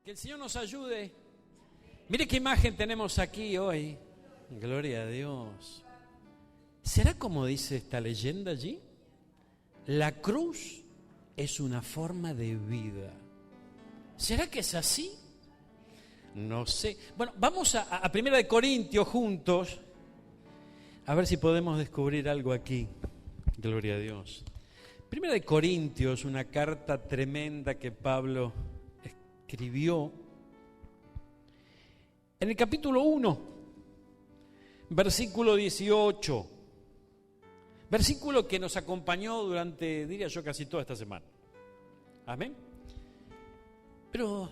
Que el Señor nos ayude. Mire qué imagen tenemos aquí hoy. Gloria a Dios. ¿Será como dice esta leyenda allí? La cruz es una forma de vida. ¿Será que es así? No sé. Bueno, vamos a 1 Corintios juntos. A ver si podemos descubrir algo aquí. Gloria a Dios. 1 Corintios, una carta tremenda que Pablo escribió. En el capítulo 1, versículo 18. Versículo que nos acompañó durante, diría yo, casi toda esta semana. Amén. Pero,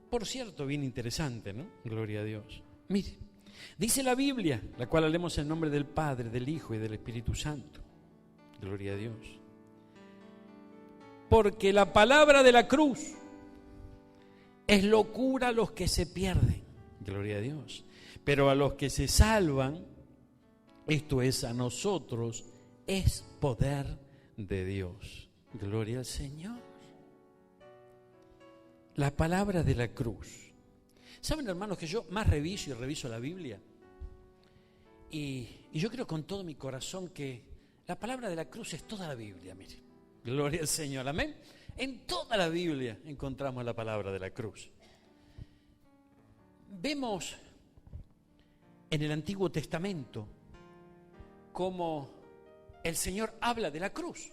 por cierto, bien interesante, ¿no? Gloria a Dios. Mire, dice la Biblia, la cual leemos en nombre del Padre, del Hijo y del Espíritu Santo. Gloria a Dios. Porque la palabra de la cruz es locura a los que se pierden. Gloria a Dios. Pero a los que se salvan, esto es a nosotros, es poder de Dios. Gloria al Señor. La palabra de la cruz. ¿Saben, hermanos, que yo más reviso y reviso la Biblia? Y yo creo con todo mi corazón que la palabra de la cruz es toda la Biblia, mire. Gloria al Señor, amén. En toda la Biblia encontramos la palabra de la cruz. Vemos en el Antiguo Testamento cómo el Señor habla de la cruz.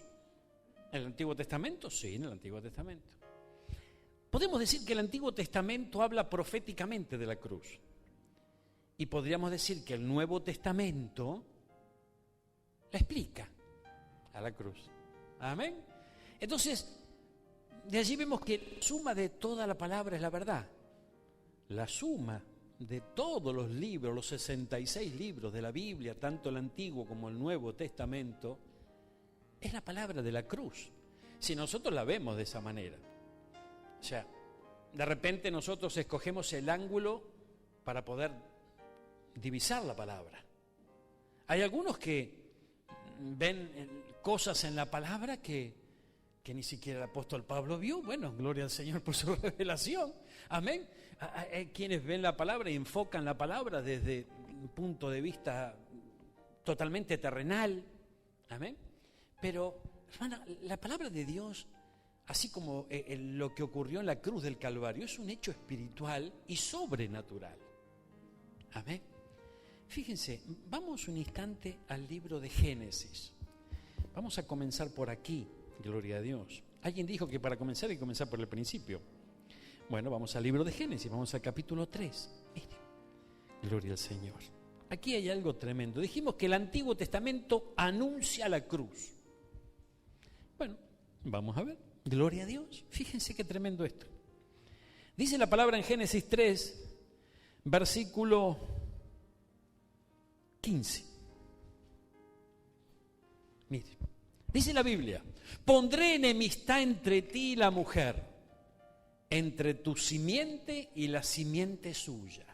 ¿En el Antiguo Testamento? Sí, en el Antiguo Testamento. Podemos decir que el Antiguo Testamento habla proféticamente de la cruz. Y podríamos decir que el Nuevo Testamento la explica a la cruz. Amén. Entonces, de allí vemos que la suma de toda la palabra es la verdad. La suma de todos los libros, los 66 libros de la Biblia, tanto el Antiguo como el Nuevo Testamento, es la palabra de la cruz. Si nosotros la vemos de esa manera. O sea, de repente nosotros escogemos el ángulo para poder divisar la palabra. Hay algunos que ven cosas en la palabra que ni siquiera el apóstol Pablo vio. Bueno, gloria al Señor por su revelación. Amén. Hay quienes ven la palabra y enfocan la palabra desde un punto de vista totalmente terrenal. Amén. Pero, hermana, la palabra de Dios, así como lo que ocurrió en la cruz del Calvario, es un hecho espiritual y sobrenatural. Amén. Fíjense, vamos un instante al libro de Génesis. Vamos a comenzar por aquí, gloria a Dios. Alguien dijo que para comenzar hay que comenzar por el principio. Bueno, vamos al libro de Génesis, vamos al capítulo 3. Mire, gloria al Señor. Aquí hay algo tremendo. Dijimos que el Antiguo Testamento anuncia la cruz. Bueno, vamos a ver. Gloria a Dios. Fíjense qué tremendo esto. Dice la palabra en Génesis 3, versículo 15. Mire, dice la Biblia: pondré enemistad entre ti y la mujer, entre tu simiente y la simiente suya.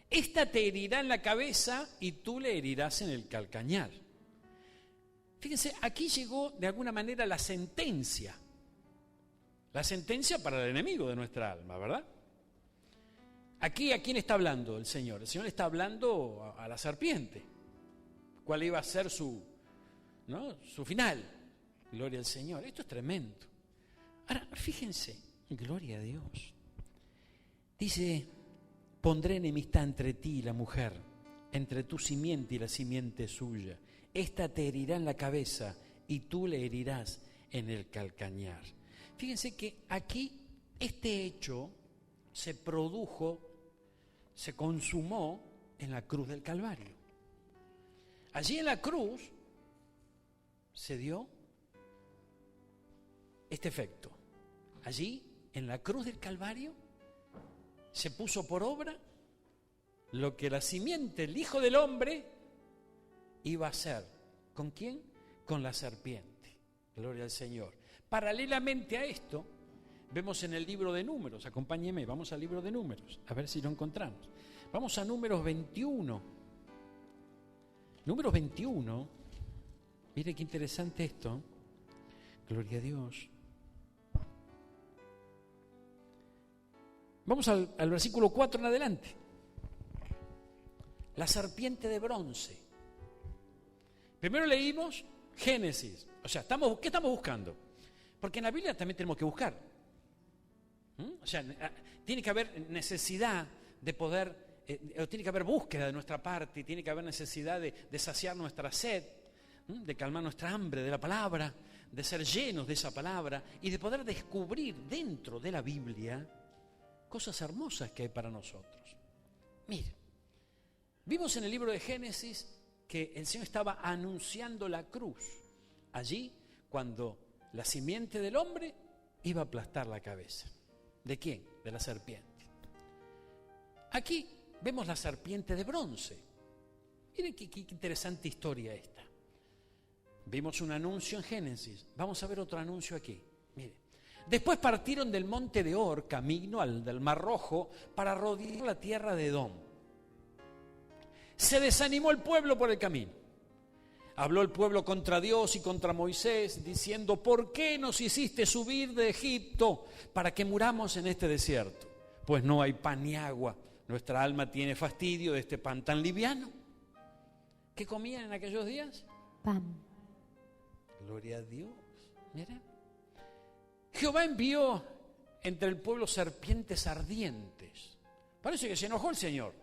Esta te herirá en la cabeza y tú le herirás en el calcañar. Fíjense, aquí llegó de alguna manera la sentencia. La sentencia para el enemigo de nuestra alma, ¿verdad? Aquí, ¿a quién está hablando el Señor? El Señor está hablando a la serpiente. ¿Cuál iba a ser su final? Gloria al Señor. Esto es tremendo. Ahora, fíjense, gloria a Dios. Dice: pondré enemistad entre ti y la mujer, entre tu simiente y la simiente suya. Esta te herirá en la cabeza y tú le herirás en el calcañar. Fíjense que aquí este hecho se produjo, se consumó en la cruz del Calvario. Allí en la cruz se dio este efecto. Allí en la cruz del Calvario se puso por obra lo que la simiente, el Hijo del Hombre, iba a hacer. ¿Con quién? Con la serpiente. Gloria al Señor. Paralelamente a esto, vemos en el libro de Números, acompáñeme, vamos al libro de Números, a ver si lo encontramos. Vamos a Números 21. Números 21, mire qué interesante esto. Gloria a Dios. Vamos al versículo 4 en adelante. La serpiente de bronce. Primero leímos Génesis. O sea, ¿qué estamos buscando? Porque en la Biblia también tenemos que buscar. O sea, tiene que haber necesidad de poder, tiene que haber búsqueda de nuestra parte, tiene que haber necesidad de saciar nuestra sed, de calmar nuestra hambre de la palabra, de ser llenos de esa palabra y de poder descubrir dentro de la Biblia cosas hermosas que hay para nosotros. Mire, vimos en el libro de Génesis que el Señor estaba anunciando la cruz. Allí, cuando la simiente del hombre iba a aplastar la cabeza. ¿De quién? De la serpiente. Aquí vemos la serpiente de bronce. Miren qué interesante historia esta. Vimos un anuncio en Génesis. Vamos a ver otro anuncio aquí. Mire. Después partieron del monte de Or, camino del Mar Rojo, para rodear la tierra de Edom. Se desanimó el pueblo por el camino. Habló el pueblo contra Dios y contra Moisés, diciendo: ¿por qué nos hiciste subir de Egipto para que muramos en este desierto? Pues no hay pan ni agua. Nuestra alma tiene fastidio de este pan tan liviano. ¿Qué comían en aquellos días? Pan. Gloria a Dios. Mira. Jehová envió entre el pueblo serpientes ardientes. Parece que se enojó el Señor.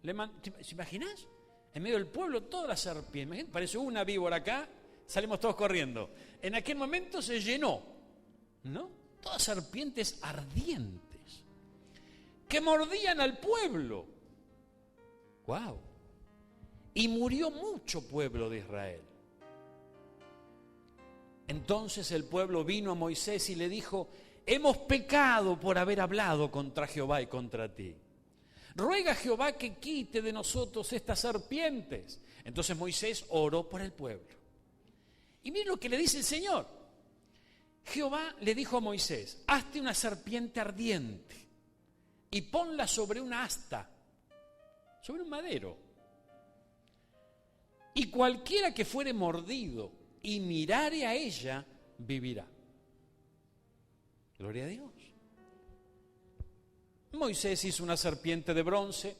¿Te imaginas? En medio del pueblo, todas las serpientes. Parece una víbora acá, salimos todos corriendo. En aquel momento se llenó, ¿no? Todas serpientes ardientes que mordían al pueblo. ¡Wow! Y murió mucho pueblo de Israel. Entonces el pueblo vino a Moisés y le dijo: hemos pecado por haber hablado contra Jehová y contra ti. Ruega a Jehová que quite de nosotros estas serpientes. Entonces Moisés oró por el pueblo. Y miren lo que le dice el Señor. Jehová le dijo a Moisés: hazte una serpiente ardiente y ponla sobre una asta, sobre un madero. Y cualquiera que fuere mordido y mirare a ella, vivirá. Gloria a Dios. Moisés hizo una serpiente de bronce,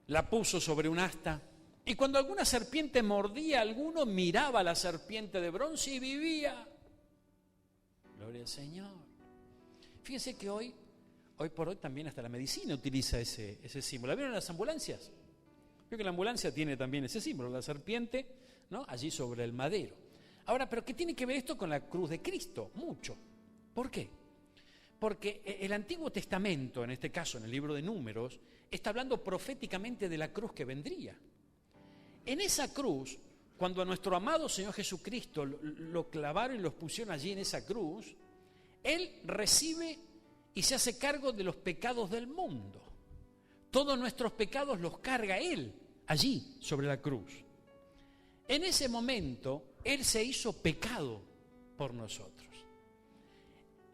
la puso sobre un asta, y cuando alguna serpiente mordía a alguno, miraba a la serpiente de bronce y vivía. Gloria al Señor. Fíjense que hoy por hoy también hasta la medicina utiliza ese símbolo. ¿La vieron en las ambulancias? Creo que la ambulancia tiene también ese símbolo, la serpiente, ¿no? Allí sobre el madero. Ahora, ¿pero qué tiene que ver esto con la cruz de Cristo? Mucho. ¿Por qué? Porque el Antiguo Testamento, en este caso en el libro de Números, está hablando proféticamente de la cruz que vendría. En esa cruz, cuando a nuestro amado Señor Jesucristo lo clavaron y lo pusieron allí en esa cruz, Él recibe y se hace cargo de los pecados del mundo. Todos nuestros pecados los carga Él allí sobre la cruz. En ese momento, Él se hizo pecado por nosotros.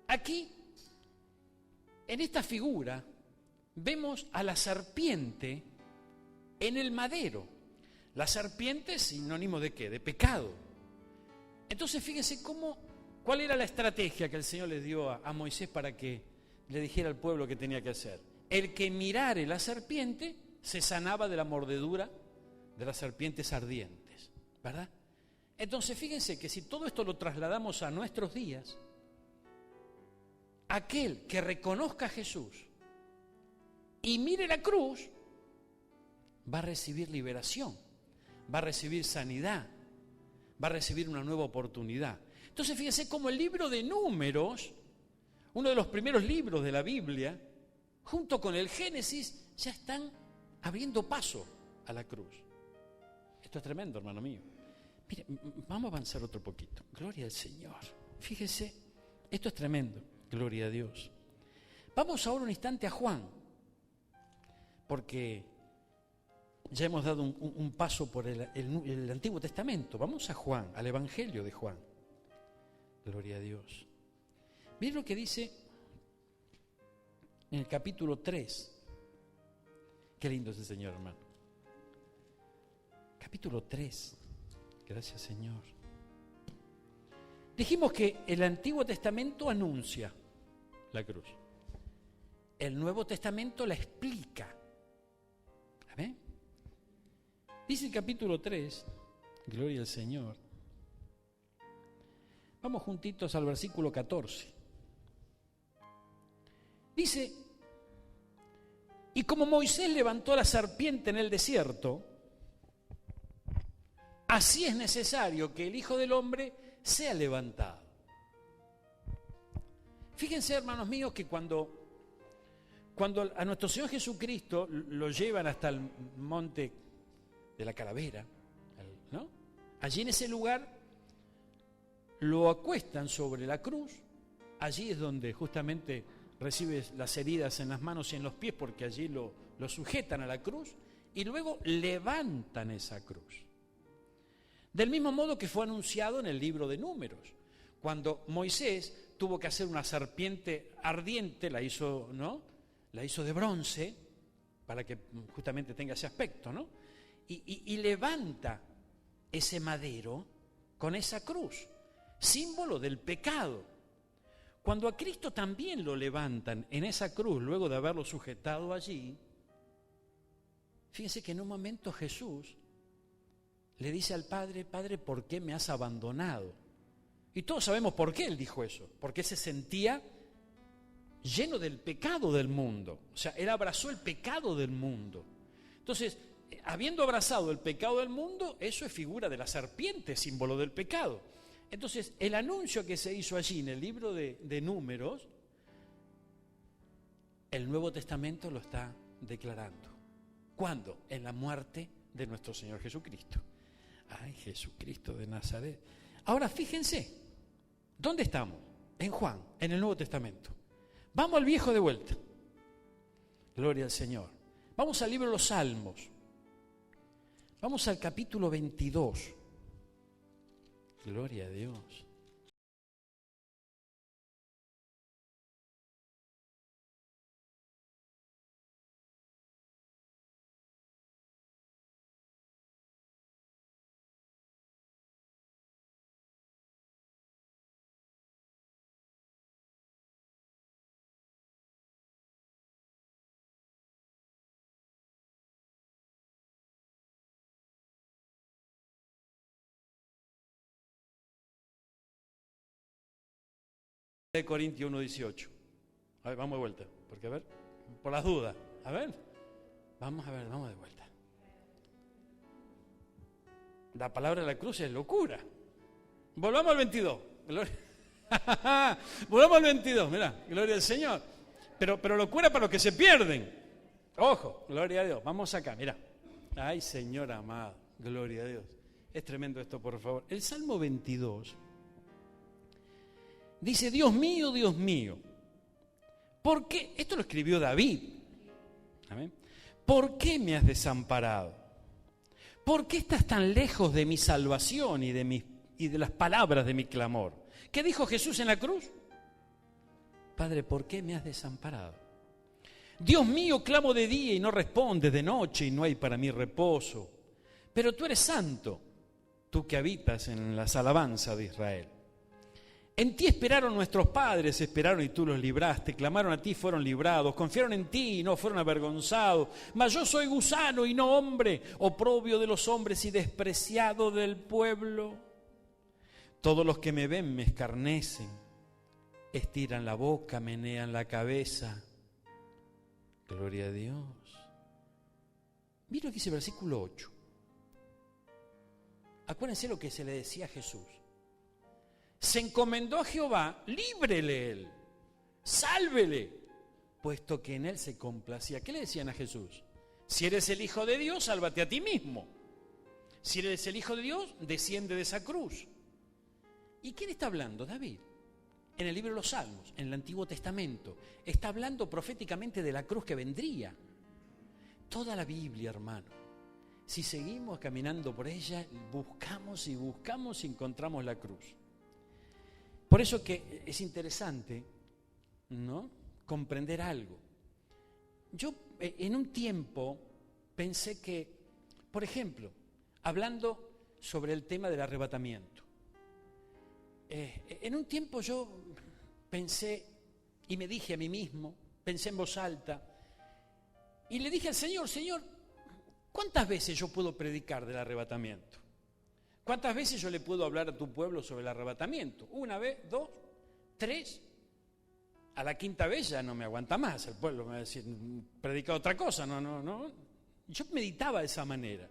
Aquí, en esta figura, vemos a la serpiente en el madero. La serpiente es sinónimo ¿de qué? De pecado. Entonces, fíjense cuál era la estrategia que el Señor le dio a Moisés para que le dijera al pueblo qué tenía que hacer. El que mirare la serpiente se sanaba de la mordedura de las serpientes ardientes, ¿verdad? Entonces, fíjense que si todo esto lo trasladamos a nuestros días, aquel que reconozca a Jesús y mire la cruz, va a recibir liberación, va a recibir sanidad, va a recibir una nueva oportunidad. Entonces, fíjense cómo el libro de Números, uno de los primeros libros de la Biblia, junto con el Génesis, ya están abriendo paso a la cruz. Esto es tremendo, hermano mío. Mire, vamos a avanzar otro poquito. Gloria al Señor. Fíjese, esto es tremendo. Gloria a Dios. Vamos ahora un instante a Juan, porque ya hemos dado un paso por el Antiguo Testamento. Vamos a Juan, al Evangelio de Juan. Gloria a Dios. Miren lo que dice en el capítulo 3. Qué lindo es el Señor, hermano. Capítulo 3. Gracias, Señor. Dijimos que el Antiguo Testamento anuncia la cruz. el Nuevo Testamento la explica. ¿Ven? Dice el capítulo 3, gloria al Señor. Vamos juntitos al versículo 14. Dice: y como Moisés levantó la serpiente en el desierto, así es necesario que el Hijo del Hombre sea levantado. Fíjense, hermanos míos, que cuando a nuestro Señor Jesucristo lo llevan hasta el monte de la Calavera, ¿no? Allí en ese lugar lo acuestan sobre la cruz. Allí es donde justamente recibe las heridas en las manos y en los pies, porque allí lo sujetan a la cruz y luego levantan esa cruz. Del mismo modo que fue anunciado en el libro de Números, cuando Moisés tuvo que hacer una serpiente ardiente, la hizo, ¿no? La hizo de bronce para que justamente tenga ese aspecto, ¿no? Y levanta ese madero con esa cruz, símbolo del pecado. Cuando a Cristo también lo levantan en esa cruz, luego de haberlo sujetado allí, fíjense que en un momento Jesús le dice al Padre: Padre, ¿por qué me has abandonado? Y todos sabemos por qué él dijo eso, porque se sentía lleno del pecado del mundo. O sea, él abrazó el pecado del mundo. Entonces, habiendo abrazado el pecado del mundo, eso es figura de la serpiente, símbolo del pecado. Entonces, el anuncio que se hizo allí en el libro de Números, el Nuevo Testamento lo está declarando. ¿Cuándo? En la muerte de nuestro Señor Jesucristo. Ay, Jesucristo de Nazaret. Ahora fíjense, ¿dónde estamos? En Juan, en el Nuevo Testamento. Vamos al Viejo de vuelta. Gloria al Señor. Vamos al libro de los Salmos. Vamos al capítulo 22. Gloria a Dios. De Corintios 1:18. A ver, vamos de vuelta, porque a ver, por las dudas, a ver, vamos de vuelta. La palabra de la cruz es locura. Volvamos al 22. Volvamos al 22, mirá, gloria al Señor. Pero locura para los que se pierden. Ojo, gloria a Dios. Vamos acá, mirá. Ay, Señor amado, gloria a Dios. Es tremendo esto, por favor. El Salmo 22 dice: Dios mío, ¿por qué? Esto lo escribió David. ¿Amén? ¿Por qué me has desamparado? ¿Por qué estás tan lejos de mi salvación y de las palabras de mi clamor? ¿Qué dijo Jesús en la cruz? Padre, ¿por qué me has desamparado? Dios mío, clamo de día y no respondes, de noche y no hay para mí reposo. Pero tú eres santo, tú que habitas en las alabanzas de Israel. En ti esperaron nuestros padres, esperaron y tú los libraste, clamaron a ti, fueron librados, confiaron en ti y no fueron avergonzados. Mas yo soy gusano y no hombre, oprobio de los hombres y despreciado del pueblo. Todos los que me ven me escarnecen, estiran la boca, menean la cabeza. Gloria a Dios. Mira lo que dice el versículo 8. Acuérdense lo que se le decía a Jesús. Se encomendó a Jehová, líbrele él, sálvele, puesto que en él se complacía. ¿Qué le decían a Jesús? Si eres el Hijo de Dios, sálvate a ti mismo. Si eres el Hijo de Dios, desciende de esa cruz. ¿Y quién está hablando? David. En el libro de los Salmos, en el Antiguo Testamento, está hablando proféticamente de la cruz que vendría. Toda la Biblia, hermano, si seguimos caminando por ella, buscamos y encontramos la cruz. Por eso que es interesante, ¿no?, comprender algo. Yo en un tiempo pensé que, por ejemplo, hablando sobre el tema del arrebatamiento, en un tiempo yo pensé y me dije a mí mismo, pensé en voz alta y le dije al Señor, Señor, ¿cuántas veces yo puedo predicar del arrebatamiento? ¿Cuántas veces yo le puedo hablar a tu pueblo sobre el arrebatamiento? ¿Una vez? ¿Dos? ¿Tres? A la quinta vez ya no me aguanta más, el pueblo me va a decir, predica otra cosa, no. Yo meditaba de esa manera.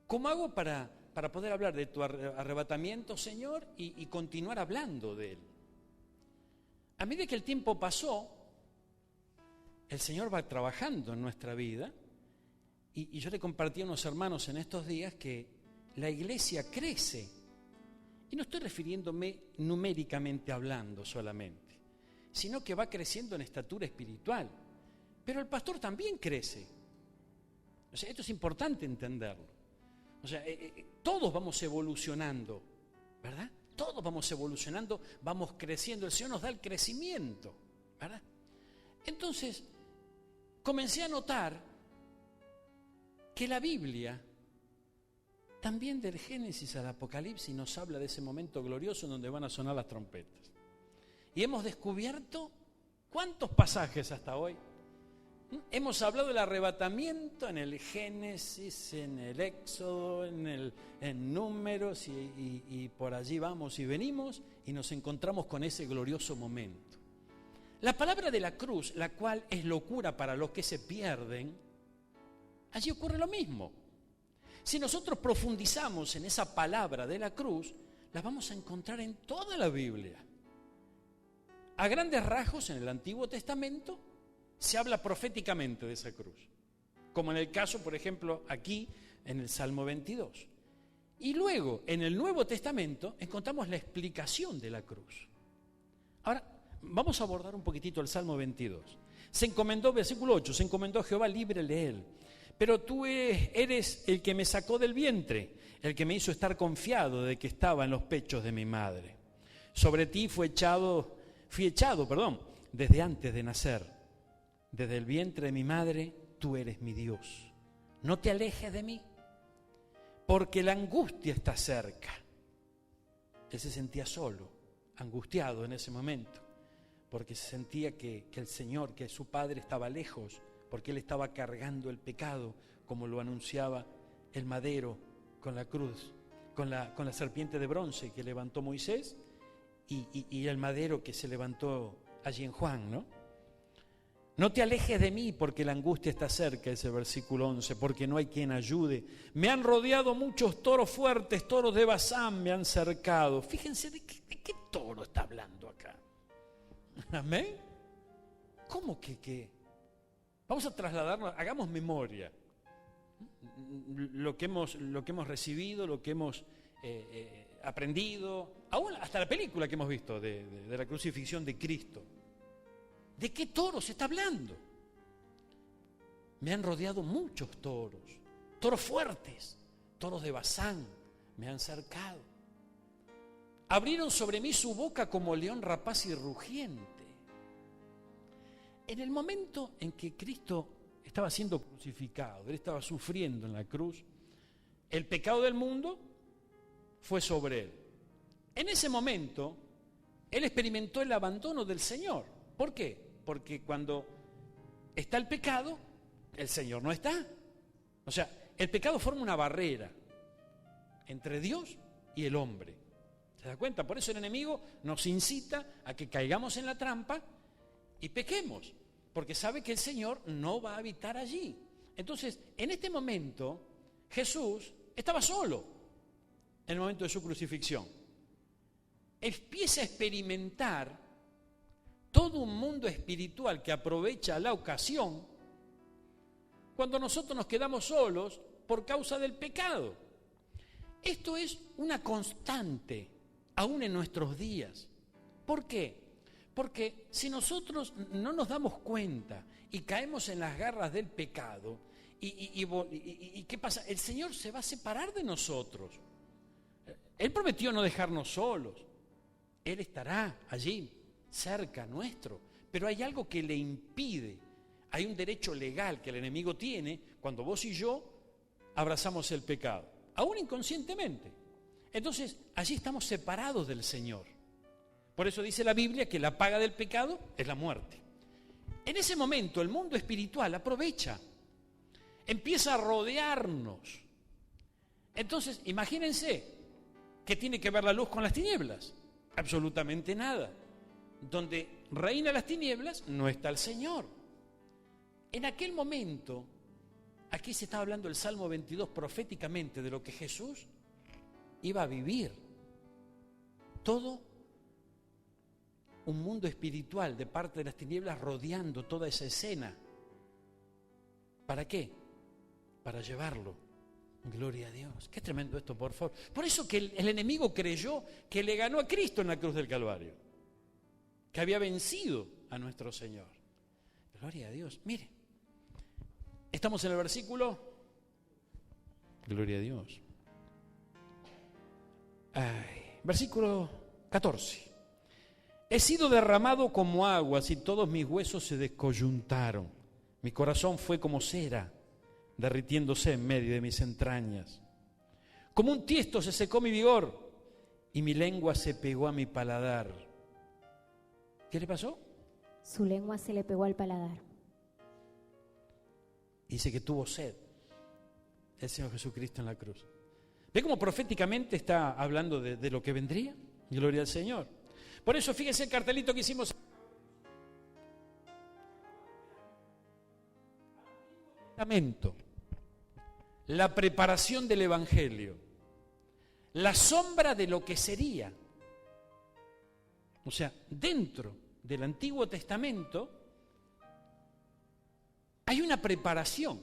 ¿Cómo hago para poder hablar de tu arrebatamiento, Señor, y continuar hablando de él? A medida que el tiempo pasó, el Señor va trabajando en nuestra vida, y yo le compartí a unos hermanos en estos días que la iglesia crece, y no estoy refiriéndome numéricamente hablando solamente, sino que va creciendo en estatura espiritual, pero el pastor también crece. O sea, esto es importante entenderlo. O sea, todos vamos evolucionando, ¿verdad? Todos vamos evolucionando, vamos creciendo, el Señor nos da el crecimiento, ¿verdad? Entonces, comencé a notar que la Biblia, también del Génesis al Apocalipsis, nos habla de ese momento glorioso en donde van a sonar las trompetas. Y hemos descubierto ¿cuántos pasajes hasta hoy? Hemos hablado del arrebatamiento en el Génesis, en el Éxodo, en Números, y por allí vamos y venimos y nos encontramos con ese glorioso momento. La palabra de la cruz, la cual es locura para los que se pierden, allí ocurre lo mismo. Si nosotros profundizamos en esa palabra de la cruz, la vamos a encontrar en toda la Biblia. A grandes rasgos, en el Antiguo Testamento, se habla proféticamente de esa cruz. Como en el caso, por ejemplo, aquí, en el Salmo 22. Y luego, en el Nuevo Testamento, encontramos la explicación de la cruz. Ahora, vamos a abordar un poquitito el Salmo 22. Se encomendó, versículo 8, se encomendó a Jehová, líbrele él. Pero tú eres el que me sacó del vientre, el que me hizo estar confiado de que estaba en los pechos de mi madre. Sobre ti fui echado, desde antes de nacer. Desde el vientre de mi madre, tú eres mi Dios. No te alejes de mí, porque la angustia está cerca. Él se sentía solo, angustiado en ese momento, porque se sentía que el Señor, que su Padre estaba lejos, porque él estaba cargando el pecado, como lo anunciaba el madero con la cruz, con la serpiente de bronce que levantó Moisés, y el madero que se levantó allí en Juan, ¿no? No te alejes de mí, porque la angustia está cerca, ese versículo 11, porque no hay quien ayude. Me han rodeado muchos toros fuertes, toros de Basán me han cercado. Fíjense de qué toro está hablando acá. ¿Amén? ¿Cómo que? Vamos a trasladarnos, hagamos memoria. Lo que hemos recibido, lo que hemos aprendido, aún hasta la película que hemos visto de la crucifixión de Cristo. ¿De qué toros se está hablando? Me han rodeado muchos toros, toros fuertes, toros de Basán, me han cercado. Abrieron sobre mí su boca como león rapaz y rugiente. En el momento en que Cristo estaba siendo crucificado, él estaba sufriendo en la cruz, el pecado del mundo fue sobre él. En ese momento, él experimentó el abandono del Señor. ¿Por qué? Porque cuando está el pecado, el Señor no está. O sea, el pecado forma una barrera entre Dios y el hombre. ¿Se da cuenta? Por eso el enemigo nos incita a que caigamos en la trampa y pequemos, porque sabe que el Señor no va a habitar allí. Entonces, en este momento, Jesús estaba solo en el momento de su crucifixión. Empieza a experimentar todo un mundo espiritual que aprovecha la ocasión cuando nosotros nos quedamos solos por causa del pecado. Esto es una constante, aún en nuestros días. ¿Por qué? Porque si nosotros no nos damos cuenta y caemos en las garras del pecado, ¿y qué pasa? El Señor se va a separar de nosotros. Él prometió no dejarnos solos. Él estará allí, cerca nuestro. Pero hay algo que le impide. Hay un derecho legal que el enemigo tiene cuando vos y yo abrazamos el pecado, aún inconscientemente. Entonces, allí estamos separados del Señor. Por eso dice la Biblia que la paga del pecado es la muerte. En ese momento el mundo espiritual aprovecha, empieza a rodearnos. Entonces, imagínense, ¿qué tiene que ver la luz con las tinieblas? Absolutamente nada. Donde reina las tinieblas no está el Señor. En aquel momento, aquí se está hablando el Salmo 22 proféticamente de lo que Jesús iba a vivir. Todo un mundo espiritual de parte de las tinieblas rodeando toda esa escena. ¿Para qué? Para llevarlo. Gloria a Dios. Qué tremendo esto, por favor. Por eso que el enemigo creyó que le ganó a Cristo en la cruz del Calvario, que había vencido a nuestro Señor. Gloria a Dios. Mire, estamos en el versículo. Gloria a Dios. Versículo 14. He sido derramado como aguas y todos mis huesos se descoyuntaron. Mi corazón fue como cera, derritiéndose en medio de mis entrañas. Como un tiesto se secó mi vigor y mi lengua se pegó a mi paladar. ¿Qué le pasó? Su lengua se le pegó al paladar. Dice que tuvo sed el Señor Jesucristo en la cruz. ¿Ve cómo proféticamente está hablando de lo que vendría? Gloria al Señor. Por eso fíjense el cartelito que hicimos. La preparación del Evangelio, la sombra de lo que sería. O sea, dentro del Antiguo Testamento hay una preparación.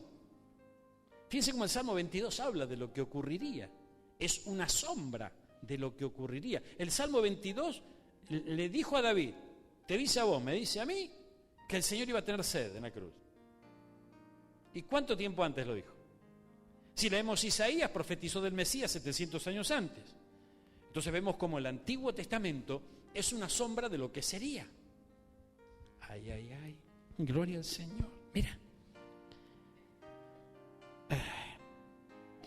Fíjense cómo el Salmo 22 habla de lo que ocurriría. Es una sombra de lo que ocurriría. El Salmo 22 le dijo a David, te dice a vos, me dice a mí, que el Señor iba a tener sed en la cruz. ¿Y cuánto tiempo antes lo dijo? Si leemos Isaías, profetizó del Mesías 700 años antes. Entonces vemos como el Antiguo Testamento es una sombra de lo que sería. Ay, ay, ay. Gloria al Señor. Mira.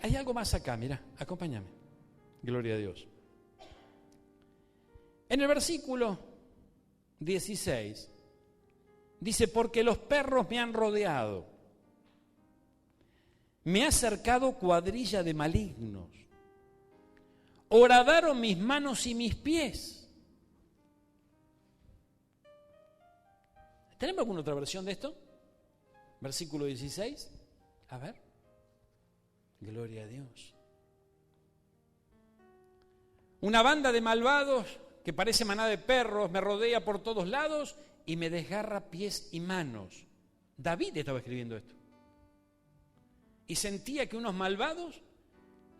Hay algo más acá, mira, acompáñame. Gloria a Dios. En el versículo 16 dice, porque los perros me han rodeado, me ha cercado cuadrilla de malignos, horadaron mis manos y mis pies. ¿Tenemos alguna otra versión de esto? Versículo 16. A ver. Gloria a Dios. Una banda de malvados que parece manada de perros me rodea por todos lados y me desgarra pies y manos. David estaba escribiendo esto. Y sentía que unos malvados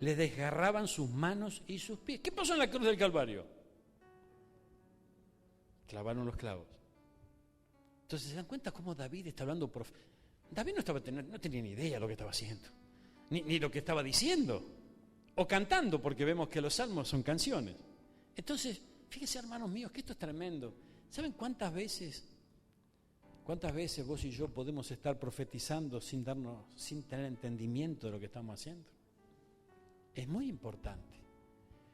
le desgarraban sus manos y sus pies. ¿Qué pasó en la cruz del Calvario? Clavaron los clavos. Entonces se dan cuenta cómo David está hablando. David no tenía ni idea de lo que estaba haciendo, ni lo que estaba diciendo, o cantando, porque vemos que los salmos son canciones. Entonces, fíjense, hermanos míos, que esto es tremendo. ¿Saben cuántas veces vos y yo podemos estar profetizando sin tener entendimiento de lo que estamos haciendo? Es muy importante.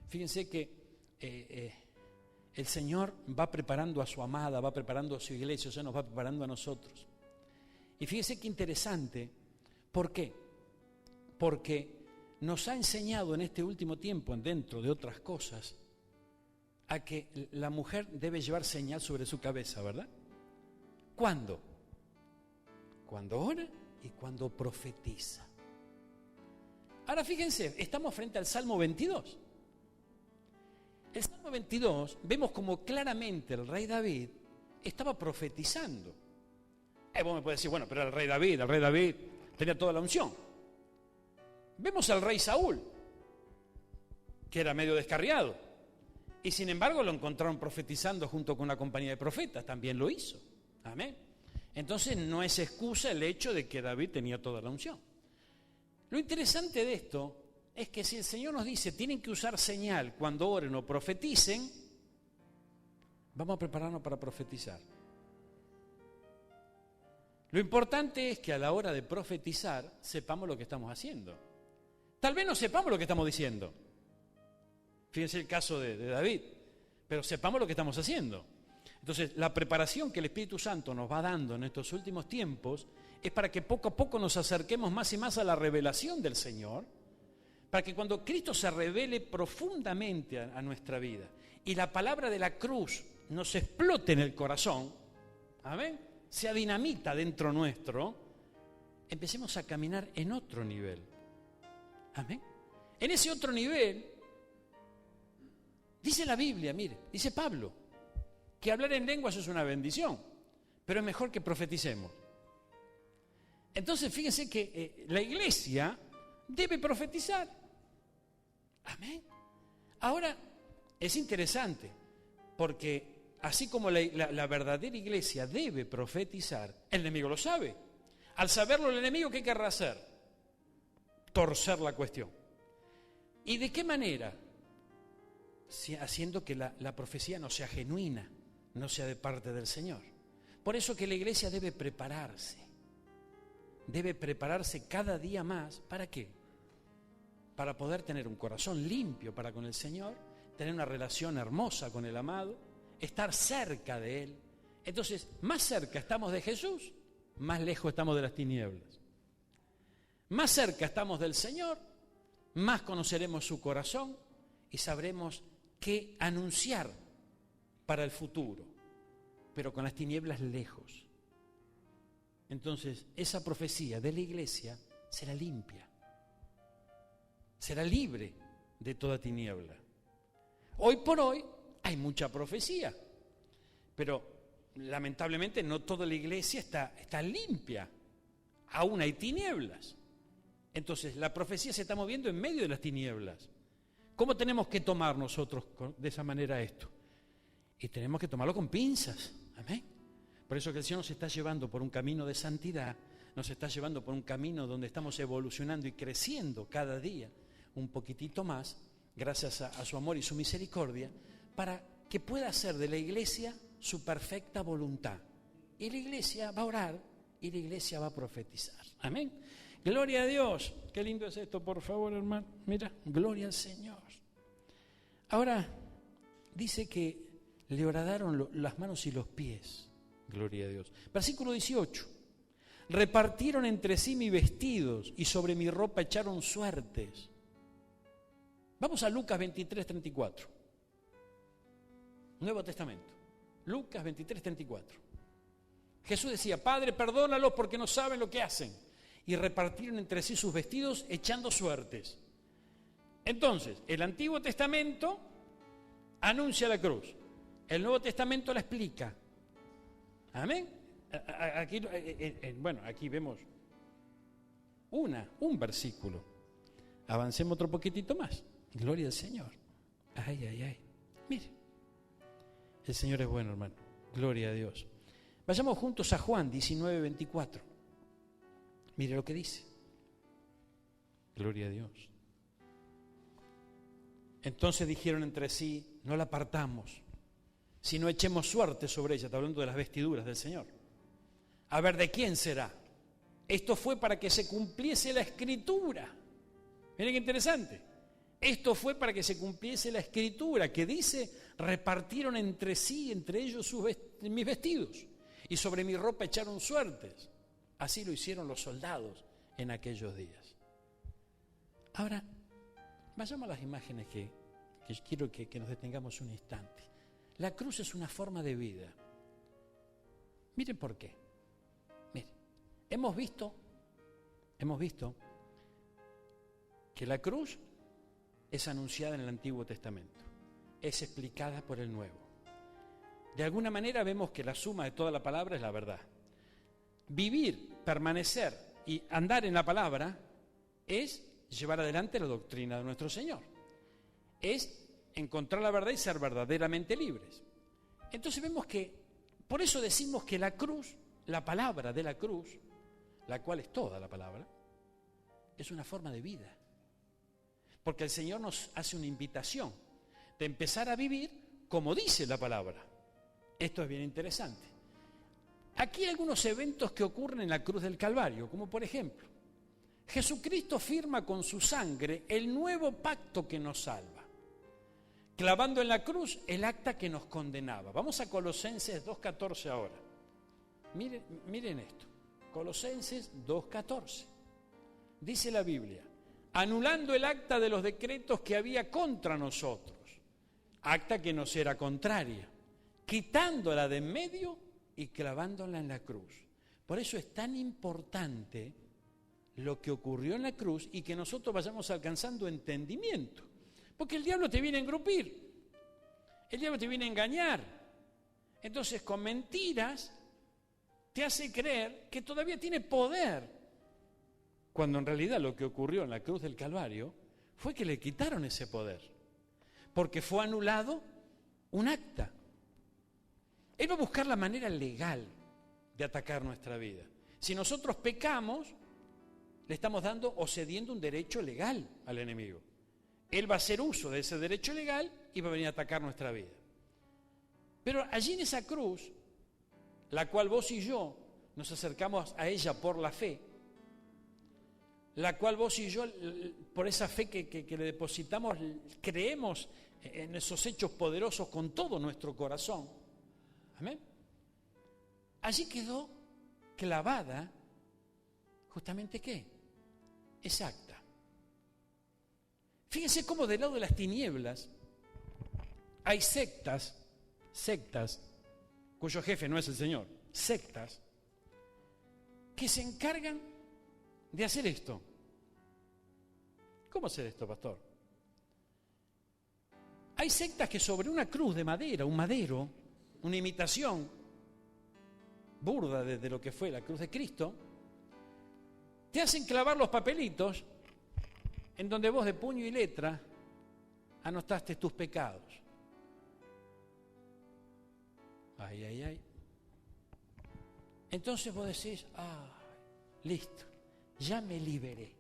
Fíjense que el Señor va preparando a su amada, va preparando a su iglesia, o sea, nos va preparando a nosotros. Y fíjense qué interesante. ¿Por qué? Porque nos ha enseñado en este último tiempo, dentro de otras cosas, a que la mujer debe llevar señal sobre su cabeza, ¿verdad? ¿Cuándo? Cuando ora y cuando profetiza. Ahora fíjense, estamos frente al Salmo 22. El Salmo 22, vemos como claramente el rey David estaba profetizando. Vos me podés decir, bueno, pero el rey David tenía toda la unción. Vemos al rey Saúl, que era medio descarriado, y sin embargo lo encontraron profetizando junto con una compañía de profetas, también lo hizo. Amén. Entonces no es excusa el hecho de que David tenía toda la unción. Lo interesante de esto es que si el Señor nos dice tienen que usar señal cuando oren o profeticen, vamos a prepararnos para profetizar. Lo importante es que a la hora de profetizar sepamos lo que estamos haciendo. Tal vez no sepamos lo que estamos diciendo. Fíjense el caso de David, pero sepamos lo que estamos haciendo. Entonces, la preparación que el Espíritu Santo nos va dando en estos últimos tiempos es para que poco a poco nos acerquemos más y más a la revelación del Señor, para que cuando Cristo se revele profundamente a nuestra vida y la palabra de la cruz nos explote en el corazón, amén, sea dinamita dentro nuestro, empecemos a caminar en otro nivel. Amén. En ese otro nivel, dice la Biblia, mire, dice Pablo, que hablar en lenguas es una bendición, pero es mejor que profeticemos. Entonces, fíjense que la iglesia debe profetizar. Amén. Ahora, es interesante, porque así como la verdadera iglesia debe profetizar, el enemigo lo sabe. Al saberlo el enemigo, ¿qué querrá hacer? Torcer la cuestión. ¿Y de qué manera? Haciendo que la profecía no sea genuina, no sea de parte del Señor. Por eso que la iglesia debe prepararse cada día más. ¿Para qué? Para poder tener un corazón limpio para con el Señor, tener una relación hermosa con el amado, estar cerca de Él. Entonces, más cerca estamos de Jesús, más lejos estamos de las tinieblas. Más cerca estamos del Señor, más conoceremos su corazón y sabremos qué anunciar para el futuro, pero con las tinieblas lejos. Entonces, esa profecía de la iglesia será limpia, será libre de toda tiniebla. Hoy por hoy hay mucha profecía, pero lamentablemente no toda la iglesia está limpia, aún hay tinieblas. Entonces, la profecía se está moviendo en medio de las tinieblas. ¿Cómo tenemos que tomar nosotros de esa manera esto? Y tenemos que tomarlo con pinzas. Amén. Por eso que el Señor nos está llevando por un camino de santidad, nos está llevando por un camino donde estamos evolucionando y creciendo cada día un poquitito más, gracias a su amor y su misericordia, para que pueda hacer de la iglesia su perfecta voluntad. Y la iglesia va a orar y la iglesia va a profetizar. Amén. Gloria a Dios. Qué lindo es esto, por favor, hermano. Mira, gloria al Señor. Ahora, dice que le horadaron las manos y los pies. Gloria a Dios. Versículo 18. Repartieron entre sí mis vestidos y sobre mi ropa echaron suertes. Vamos a Lucas 23, 34. Nuevo Testamento. Lucas 23, 34. Jesús decía, Padre, perdónalos porque no saben lo que hacen. Y repartieron entre sí sus vestidos echando suertes. Entonces, el Antiguo Testamento anuncia la cruz. El Nuevo Testamento la explica. Amén. Aquí vemos un versículo. Avancemos otro poquitito más. Gloria al Señor. Ay, ay, ay. Mire, el Señor es bueno, hermano. Gloria a Dios. Vayamos juntos a Juan 19, 24. Mire lo que dice. Gloria a Dios. Entonces dijeron entre sí, no la apartamos, sino echemos suerte sobre ella. Está hablando de las vestiduras del Señor. A ver, ¿de quién será? Esto fue para que se cumpliese la Escritura. Miren qué interesante. Esto fue para que se cumpliese la Escritura, que dice, repartieron entre sí, entre ellos mis vestidos, y sobre mi ropa echaron suertes. Así lo hicieron los soldados en aquellos días. Ahora, vayamos a las imágenes que quiero que nos detengamos un instante. La cruz es una forma de vida. Miren por qué. Miren, hemos visto que la cruz es anunciada en el Antiguo Testamento, es explicada por el Nuevo. De alguna manera vemos que la suma de toda la palabra es la verdad. Vivir, permanecer y andar en la palabra es llevar adelante la doctrina de nuestro Señor. Es encontrar la verdad y ser verdaderamente libres. Entonces vemos que, por eso decimos que la cruz, la palabra de la cruz, la cual es toda la palabra, es una forma de vida. Porque el Señor nos hace una invitación de empezar a vivir como dice la palabra. Esto es bien interesante. Aquí hay algunos eventos que ocurren en la cruz del Calvario, como por ejemplo, Jesucristo firma con su sangre el nuevo pacto que nos salva. clavando en la cruz el acta que nos condenaba. Vamos a Colosenses 2:14 ahora. Miren esto. Colosenses 2:14. Dice la Biblia: anulando el acta de los decretos que había contra nosotros, acta que nos era contraria, quitándola de en medio y clavándola en la cruz. Por eso es tan importante lo que ocurrió en la cruz y que nosotros vayamos alcanzando entendimiento. Porque el diablo te viene a engrupir, el diablo te viene a engañar. Entonces, con mentiras te hace creer que todavía tiene poder, cuando en realidad lo que ocurrió en la cruz del Calvario fue que le quitaron ese poder, porque fue anulado un acta. Él va a buscar la manera legal de atacar nuestra vida. Si nosotros pecamos, le estamos dando o cediendo un derecho legal al enemigo. Él va a hacer uso de ese derecho legal y va a venir a atacar nuestra vida. Pero allí en esa cruz, la cual vos y yo nos acercamos a ella por la fe, la cual vos y yo, por esa fe que le depositamos, creemos en esos hechos poderosos con todo nuestro corazón. Amén. Allí quedó clavada justamente ¿qué? Esa acta. Fíjense cómo del lado de las tinieblas hay sectas cuyo jefe no es el Señor, sectas que se encargan de hacer esto. ¿Cómo hacer esto, pastor? Hay sectas que sobre una cruz de madera, un madero, una imitación burda de lo que fue la cruz de Cristo, te hacen clavar los papelitos en donde vos de puño y letra anotaste tus pecados. Ay, ay, ay. Entonces vos decís, listo, ya me liberé.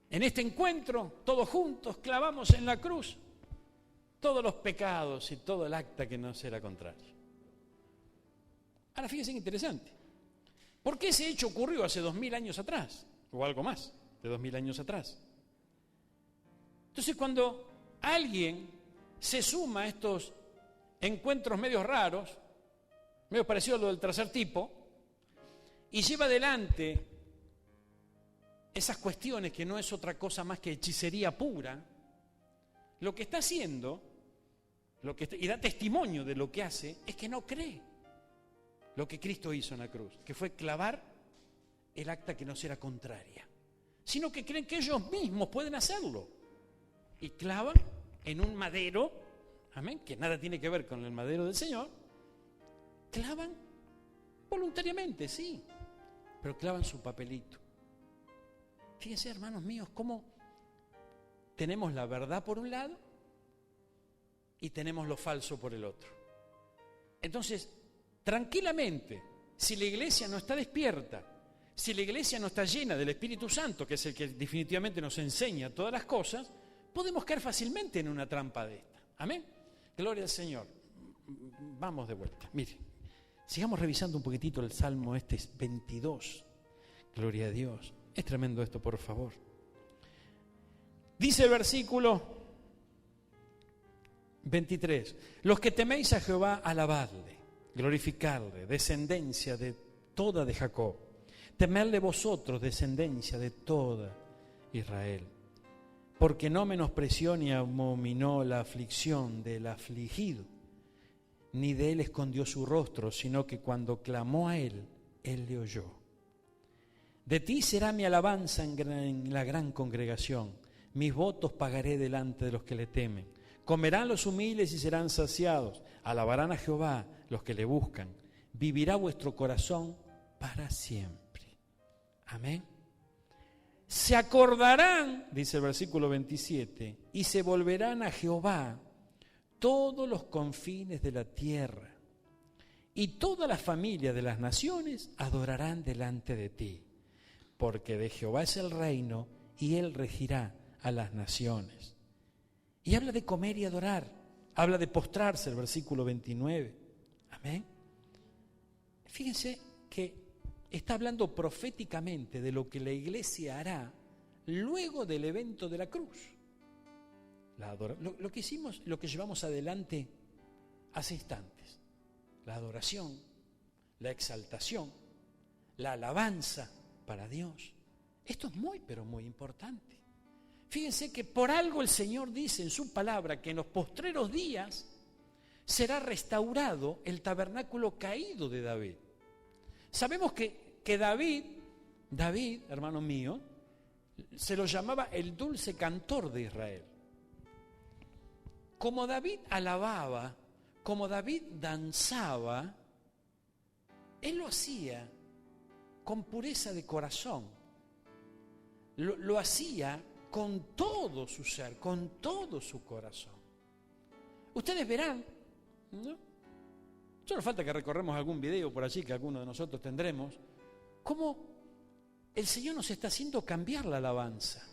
En este encuentro, todos juntos, clavamos en la cruz todos los pecados y todo el acta que nos era contrario. Ahora fíjense qué interesante. ¿Por qué ese hecho ocurrió hace 2000 años atrás? O algo más de 2000 años atrás. Entonces, cuando alguien se suma a estos encuentros medios raros, medio parecido a lo del tercer tipo, y lleva adelante esas cuestiones que no es otra cosa más que hechicería pura, lo que está haciendo, y da testimonio de lo que hace, es que no cree lo que Cristo hizo en la cruz, que fue clavar el acta que nos era contraria, sino que creen que ellos mismos pueden hacerlo, y clavan en un madero, amén, que nada tiene que ver con el madero del Señor, clavan voluntariamente, sí, pero clavan su papelito. Fíjense, hermanos míos, cómo tenemos la verdad por un lado y tenemos lo falso por el otro. Entonces, tranquilamente, si la iglesia no está despierta, si la iglesia no está llena del Espíritu Santo, que es el que definitivamente nos enseña todas las cosas, podemos caer fácilmente en una trampa de esta. Amén. Gloria al Señor. Vamos de vuelta. Mire, sigamos revisando un poquitito el Salmo 22. Gloria a Dios. Es tremendo esto, por favor. Dice el versículo 23. Los que teméis a Jehová, alabadle, glorificadle, descendencia de toda de Jacob. Temedle vosotros, descendencia de toda Israel. Porque no menospreció ni abominó la aflicción del afligido, ni de él escondió su rostro, sino que cuando clamó a él, él le oyó. De ti será mi alabanza en la gran congregación. Mis votos pagaré delante de los que le temen. Comerán los humildes y serán saciados. Alabarán a Jehová los que le buscan. Vivirá vuestro corazón para siempre. Amén. Se acordarán, dice el versículo 27, y se volverán a Jehová todos los confines de la tierra. Y todas las familias de las naciones adorarán delante de ti. Porque de Jehová es el reino y él regirá a las naciones. Y habla de comer y adorar, habla de postrarse, el versículo 29. Amén. Fíjense que está hablando proféticamente de lo que la iglesia hará luego del evento de la cruz. Lo que hicimos, lo que llevamos adelante hace instantes. La adoración, la exaltación, la alabanza para Dios. Esto es muy, pero muy importante. Fíjense que por algo el Señor dice en su palabra que en los postreros días será restaurado el tabernáculo caído de David. Sabemos que David, hermano mío, se lo llamaba el dulce cantor de Israel. Como David alababa, como David danzaba, él lo hacía con pureza de corazón. Lo hacía con todo su ser, con todo su corazón. Ustedes verán, ¿no? Solo falta que recorremos algún video por allí que alguno de nosotros tendremos, cómo el Señor nos está haciendo cambiar la alabanza.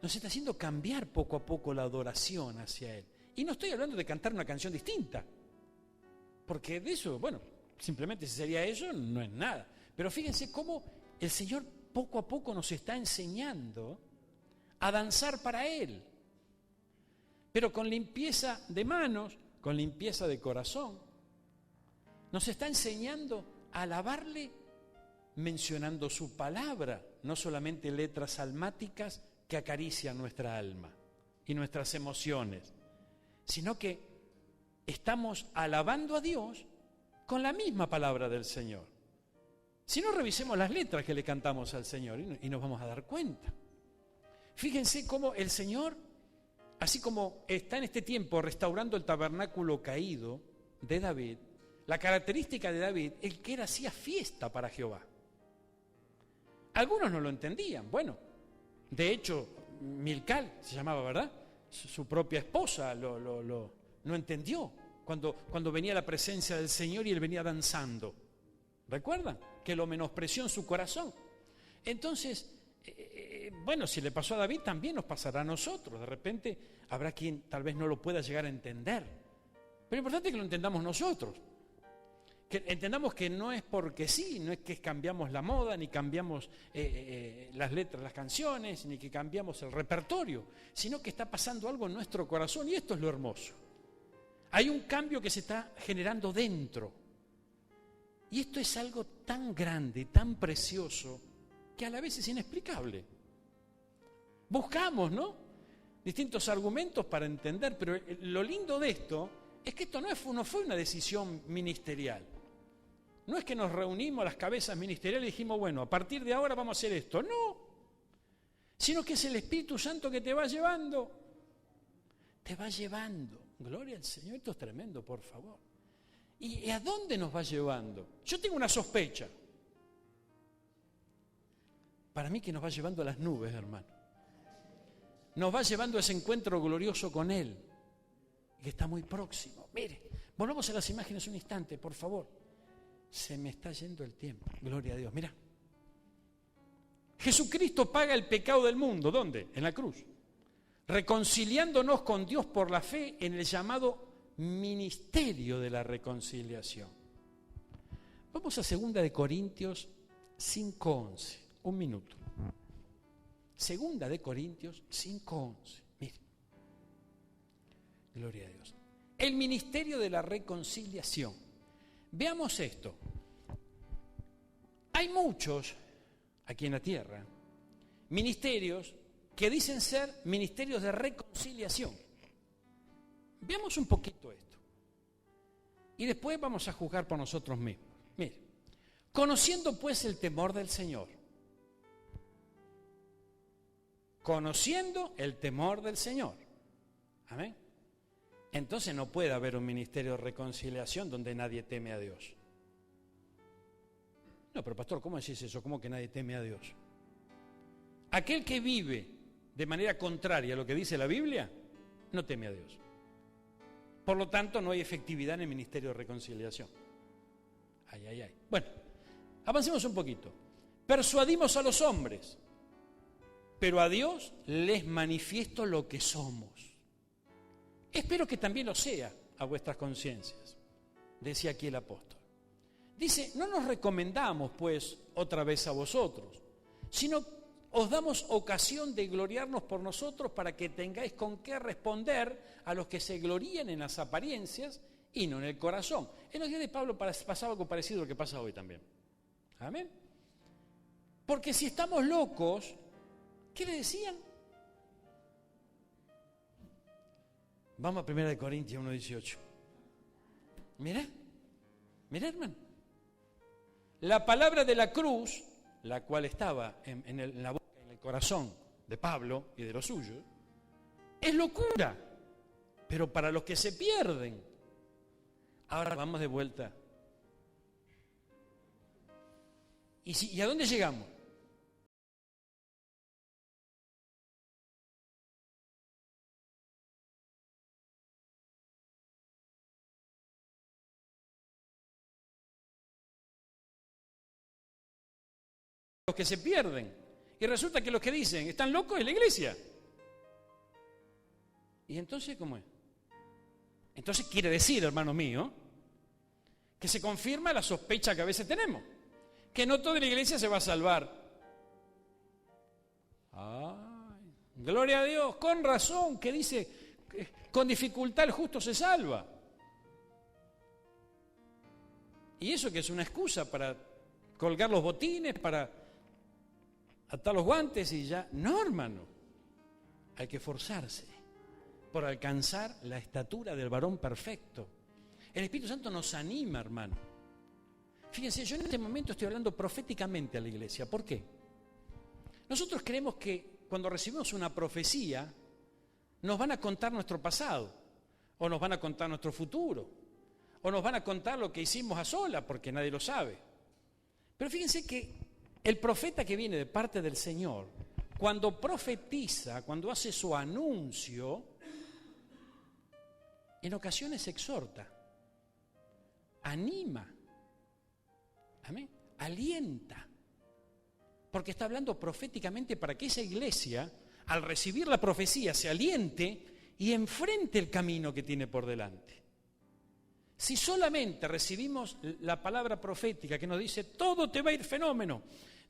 Nos está haciendo cambiar poco a poco la adoración hacia Él. Y no estoy hablando de cantar una canción distinta, porque de eso, bueno, simplemente si sería eso, no es nada. Pero fíjense cómo el Señor poco a poco nos está enseñando a danzar para Él, pero con limpieza de manos, con limpieza de corazón. Nos está enseñando a alabarle mencionando su palabra, no solamente letras salmáticas que acarician nuestra alma y nuestras emociones, sino que estamos alabando a Dios con la misma palabra del Señor. Si no, revisemos las letras que le cantamos al Señor y nos vamos a dar cuenta. Fíjense cómo el Señor, así como está en este tiempo restaurando el tabernáculo caído de David, la característica de David es que él hacía fiesta para Jehová. Algunos no lo entendían. Bueno, de hecho, Milcal se llamaba, ¿verdad? Su propia esposa no entendió cuando venía la presencia del Señor y él venía danzando. ¿Recuerdan? Que lo menospreció en su corazón. Entonces, bueno, si le pasó a David, también nos pasará a nosotros. De repente habrá quien tal vez no lo pueda llegar a entender. Pero lo importante es que lo entendamos nosotros. Que entendamos que no es porque sí, no es que cambiamos la moda, ni cambiamos las letras, las canciones, ni que cambiamos el repertorio, sino que está pasando algo en nuestro corazón y esto es lo hermoso. Hay un cambio que se está generando dentro. Y esto es algo tan grande, tan precioso, que a la vez es inexplicable. Buscamos, ¿no?, distintos argumentos para entender, pero lo lindo de esto es que esto no fue una decisión ministerial. No es que nos reunimos las cabezas ministeriales y dijimos, bueno, a partir de ahora vamos a hacer esto. No, sino que es el Espíritu Santo que te va llevando. Te va llevando. Gloria al Señor, esto es tremendo, por favor. ¿Y a dónde nos va llevando? Yo tengo una sospecha. Para mí que nos va llevando a las nubes, hermano. Nos va llevando a ese encuentro glorioso con Él, que está muy próximo. Mire, volvamos a las imágenes un instante, por favor. Se me está yendo el tiempo. Gloria a Dios. Mira. Jesucristo paga el pecado del mundo. ¿Dónde? En la cruz. Reconciliándonos con Dios por la fe en el llamado ministerio de la reconciliación. Vamos a 2 Corintios 5:11. Un minuto. 2 Corintios 5:11. Mire. Gloria a Dios. El ministerio de la reconciliación. Veamos esto. Hay muchos aquí en la tierra ministerios que dicen ser ministerios de reconciliación. Veamos un poquito esto. Y después vamos a juzgar por nosotros mismos. Mire, conociendo pues el temor del Señor. Conociendo el temor del Señor. Amén. Entonces no puede haber un ministerio de reconciliación donde nadie teme a Dios. No, pero pastor, ¿cómo decís eso? ¿Cómo que nadie teme a Dios? Aquel que vive de manera contraria a lo que dice la Biblia, no teme a Dios. Por lo tanto, no hay efectividad en el ministerio de reconciliación. Ay. Bueno, avancemos un poquito. Persuadimos a los hombres, pero a Dios les manifiesto lo que somos. Espero que también lo sea a vuestras conciencias, decía aquí el apóstol. Dice, no nos recomendamos pues otra vez a vosotros, sino os damos ocasión de gloriarnos por nosotros para que tengáis con qué responder a los que se glorían en las apariencias y no en el corazón. En los días de Pablo pasaba algo parecido a lo que pasa hoy también. Amén. Porque si estamos locos, ¿qué le decían? Vamos a 1 Corintios 1:18. Mira, hermano. La palabra de la cruz, la cual estaba en la boca y en el corazón de Pablo y de los suyos, es locura, pero para los que se pierden. Ahora vamos de vuelta. ¿Y a dónde llegamos? Los que se pierden. Y resulta que los que dicen están locos es la iglesia. ¿Y entonces cómo es? Entonces quiere decir, hermano mío, que se confirma la sospecha que a veces tenemos, que no toda la iglesia se va a salvar. Ay, gloria a Dios, con razón, que dice, con dificultad el justo se salva. Y eso que es una excusa para colgar los botines, para atar los guantes y ya. No, hermano, hay que esforzarse por alcanzar la estatura del varón perfecto. El Espíritu Santo nos anima, hermano. Fíjense, yo en este momento estoy hablando proféticamente a la iglesia. ¿Por qué? Nosotros creemos que cuando recibimos una profecía, nos van a contar nuestro pasado, o nos van a contar nuestro futuro, o nos van a contar lo que hicimos a solas, porque nadie lo sabe. Pero fíjense que el profeta que viene de parte del Señor, cuando profetiza, cuando hace su anuncio, en ocasiones exhorta, anima, amén, alienta, porque está hablando proféticamente para que esa iglesia, al recibir la profecía, se aliente y enfrente el camino que tiene por delante. Si solamente recibimos la palabra profética que nos dice todo te va a ir fenómeno,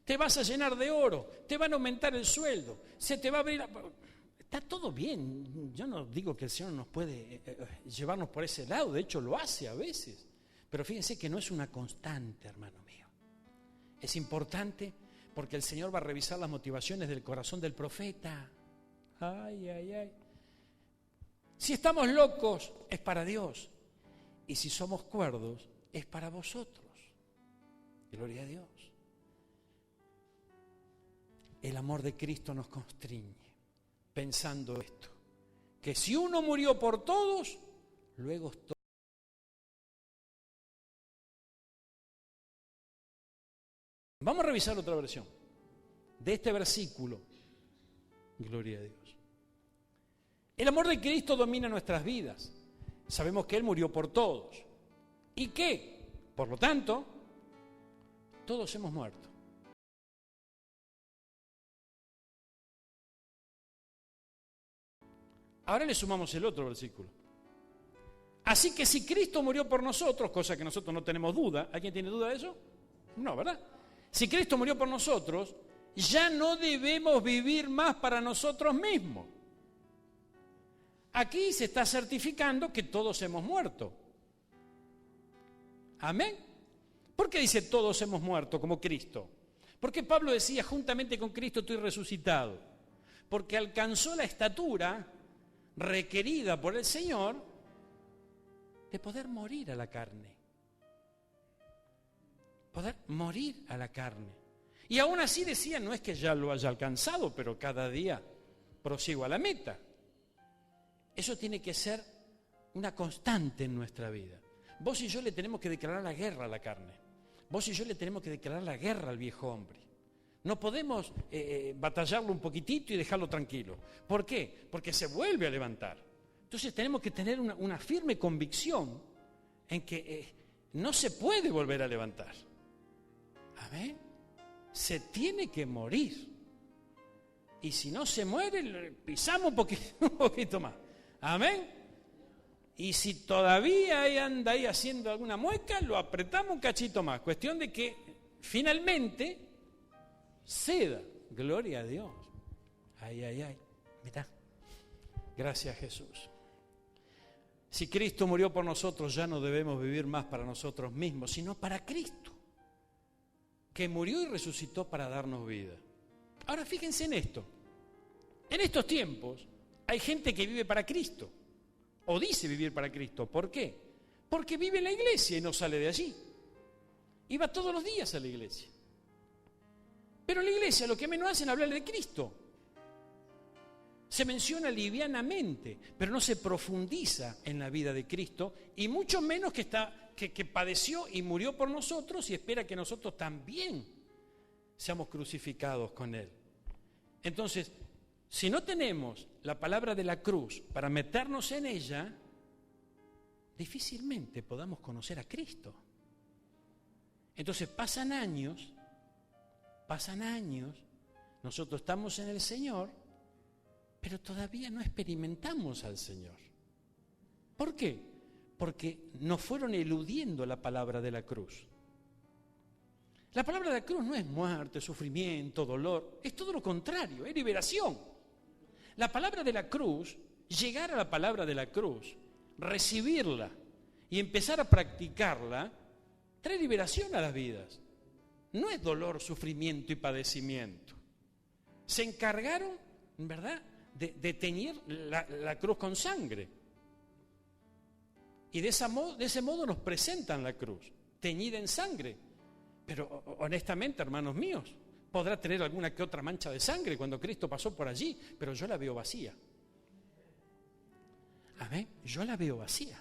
te vas a llenar de oro, te van a aumentar el sueldo, se te va a abrir... Está todo bien, yo no digo que el Señor nos puede llevarnos por ese lado, de hecho lo hace a veces, pero fíjense que no es una constante, hermano mío. Es importante porque el Señor va a revisar las motivaciones del corazón del profeta. Ay, ay, ay. Si estamos locos, es para Dios. Y si somos cuerdos, es para vosotros. Gloria a Dios. El amor de Cristo nos constriñe, pensando esto, que si uno murió por todos, luego todos. Vamos a revisar otra versión de este versículo. Gloria a Dios. El amor de Cristo domina nuestras vidas. Sabemos que Él murió por todos. ¿Y qué? Por lo tanto, todos hemos muerto. Ahora le sumamos el otro versículo. Así que si Cristo murió por nosotros, cosa que nosotros no tenemos duda, ¿alguien tiene duda de eso? No, ¿verdad? Si Cristo murió por nosotros, ya no debemos vivir más para nosotros mismos. Aquí se está certificando que todos hemos muerto. Amén. ¿Por qué dice todos hemos muerto como Cristo? Porque Pablo decía juntamente con Cristo estoy resucitado. Porque alcanzó la estatura requerida por el Señor de poder morir a la carne. Poder morir a la carne. Y aún así decía, no es que ya lo haya alcanzado, pero cada día prosigo a la meta. Eso tiene que ser una constante en nuestra vida. Vos y yo le tenemos que declarar la guerra a la carne. Vos y yo le tenemos que declarar la guerra al viejo hombre. No podemos batallarlo un poquitito y dejarlo tranquilo. ¿Por qué? Porque se vuelve a levantar. Entonces tenemos que tener una firme convicción en que no se puede volver a levantar. Amén. Se tiene que morir. Y si no se muere, pisamos un poquito más. Amén. Y si todavía anda ahí haciendo alguna mueca, lo apretamos un cachito más. Cuestión de que finalmente ceda Gloria a Dios. Ay, ay, ay. Mirá. Gracias, Jesús. Si Cristo murió por nosotros, ya no debemos vivir más para nosotros mismos, sino para Cristo, que murió y resucitó para darnos vida. Ahora fíjense en esto. En estos tiempos hay gente que vive para Cristo, o dice vivir para Cristo. ¿Por qué? Porque vive en la iglesia y no sale de allí. Y va todos los días a la iglesia. Pero en la iglesia lo que menos hacen es hablar de Cristo. Se menciona livianamente, pero no se profundiza en la vida de Cristo, y mucho menos que padeció y murió por nosotros y espera que nosotros también seamos crucificados con Él. Entonces, si no tenemos la palabra de la cruz para meternos en ella, difícilmente podamos conocer a Cristo. Entonces pasan años, nosotros estamos en el Señor, pero todavía no experimentamos al Señor. ¿Por qué? Porque nos fueron eludiendo la palabra de la cruz. La palabra de la cruz no es muerte, sufrimiento, dolor, es todo lo contrario, es liberación. La palabra de la cruz, llegar a la palabra de la cruz, recibirla y empezar a practicarla, trae liberación a las vidas. No es dolor, sufrimiento y padecimiento. Se encargaron, ¿verdad?, de teñir la cruz con sangre. Y de ese modo nos presentan la cruz, teñida en sangre. Pero honestamente, hermanos míos, podrá tener alguna que otra mancha de sangre cuando Cristo pasó por allí, pero yo la veo vacía. Amén, yo la veo vacía.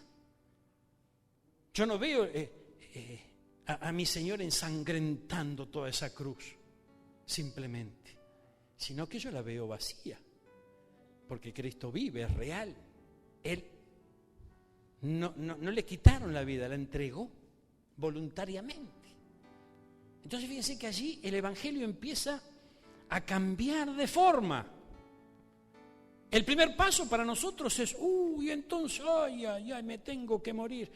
Yo no veo a mi Señor ensangrentando toda esa cruz, simplemente, sino que yo la veo vacía. Porque Cristo vive, es real. Él no le quitaron la vida, la entregó voluntariamente. Entonces fíjense que allí el Evangelio empieza a cambiar de forma. El primer paso para nosotros es, entonces, ay, me tengo que morir.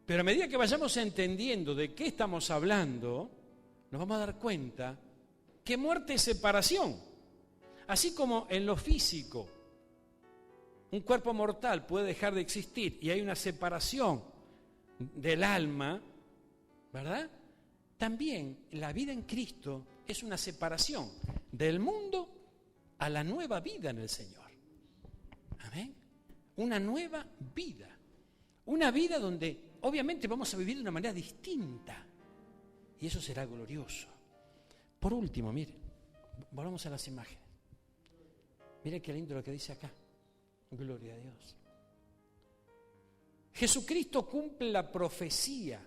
Pero a medida que vayamos entendiendo de qué estamos hablando, nos vamos a dar cuenta que muerte es separación. Así como en lo físico, un cuerpo mortal puede dejar de existir y hay una separación del alma, ¿verdad? También la vida en Cristo es una separación del mundo a la nueva vida en el Señor. Amén. Una nueva vida. Una vida donde obviamente vamos a vivir de una manera distinta. Y eso será glorioso. Por último, miren, volvamos a las imágenes. Miren qué lindo lo que dice acá. Gloria a Dios. Jesucristo cumple la profecía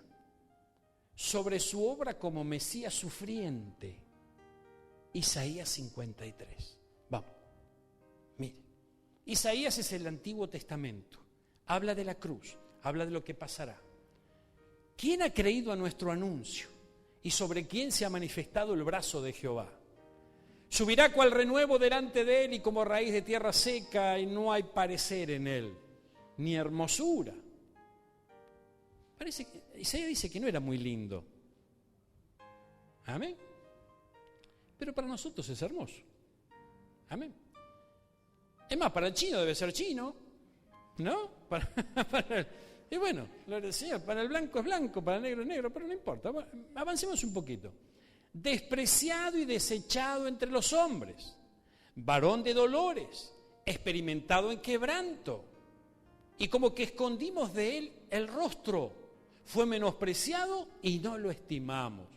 sobre su obra como Mesías sufriente. Isaías 53. Vamos. Mire. Isaías es el Antiguo Testamento. Habla de la cruz, habla de lo que pasará. ¿Quién ha creído a nuestro anuncio? ¿Y sobre quién se ha manifestado el brazo de Jehová? Subirá cual renuevo delante de él y como raíz de tierra seca, y no hay parecer en él, ni hermosura. Parece que Isaías dice que no era muy lindo. Amén. Pero para nosotros es hermoso. Amén. Es más, para el chino debe ser chino, ¿no? Y bueno, gloria al Señor, para el blanco es blanco, para el negro es negro, pero no importa. Avancemos un poquito. Despreciado y desechado entre los hombres, varón de dolores, experimentado en quebranto, y como que escondimos de él el rostro, fue menospreciado y no lo estimamos.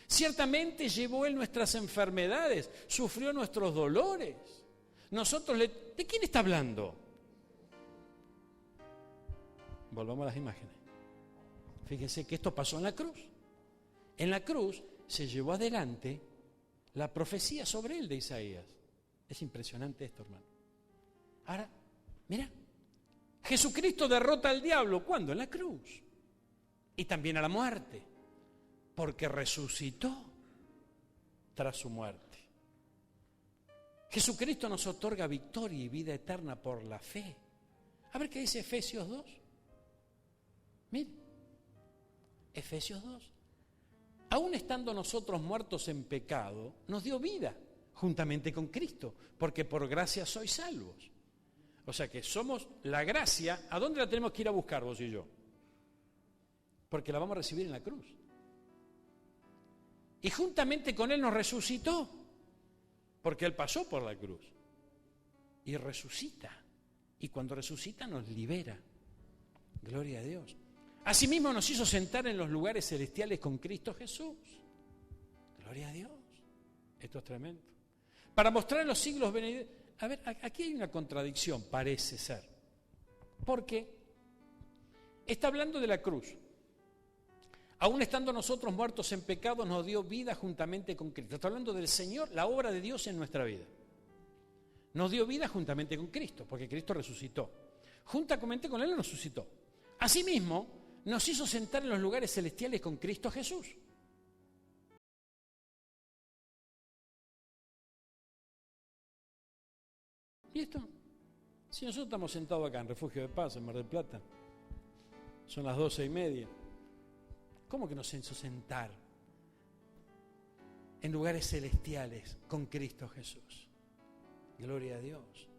Ciertamente llevó él nuestras enfermedades, sufrió nuestros dolores. ¿De quién está hablando? Volvamos a las imágenes. Fíjense que esto pasó en la cruz. En la cruz se llevó adelante la profecía sobre él de Isaías. Es impresionante esto, hermano. Ahora, mira, Jesucristo derrota al diablo. ¿Cuándo? En la cruz. Y también a la muerte, porque resucitó tras su muerte. Jesucristo nos otorga victoria y vida eterna por la fe. A ver qué dice Efesios 2. Mire, Efesios 2. aún estando nosotros muertos en pecado, nos dio vida juntamente con Cristo, porque por gracia sois salvos. O sea que somos la gracia. ¿A dónde la tenemos que ir a buscar vos y yo? Porque la vamos a recibir en la cruz. Y juntamente con Él nos resucitó, porque Él pasó por la cruz. Y resucita. Y cuando resucita nos libera. Gloria a Dios. Asimismo nos hizo sentar en los lugares celestiales con Cristo Jesús. Gloria a Dios. Esto es tremendo. Para mostrar en los siglos venideros. A ver, aquí hay una contradicción, parece ser. Porque está hablando de la cruz. Aún estando nosotros muertos en pecado, nos dio vida juntamente con Cristo. Está hablando del Señor, la obra de Dios en nuestra vida. Nos dio vida juntamente con Cristo, porque Cristo resucitó. Juntamente con Él nos resucitó. Asimismo, nos hizo sentar en los lugares celestiales con Cristo Jesús. ¿Y esto? Si nosotros estamos sentados acá en Refugio de Paz, en Mar del Plata, son las 12:30. ¿Cómo que nos hizo sentar en lugares celestiales con Cristo Jesús? Gloria a Dios.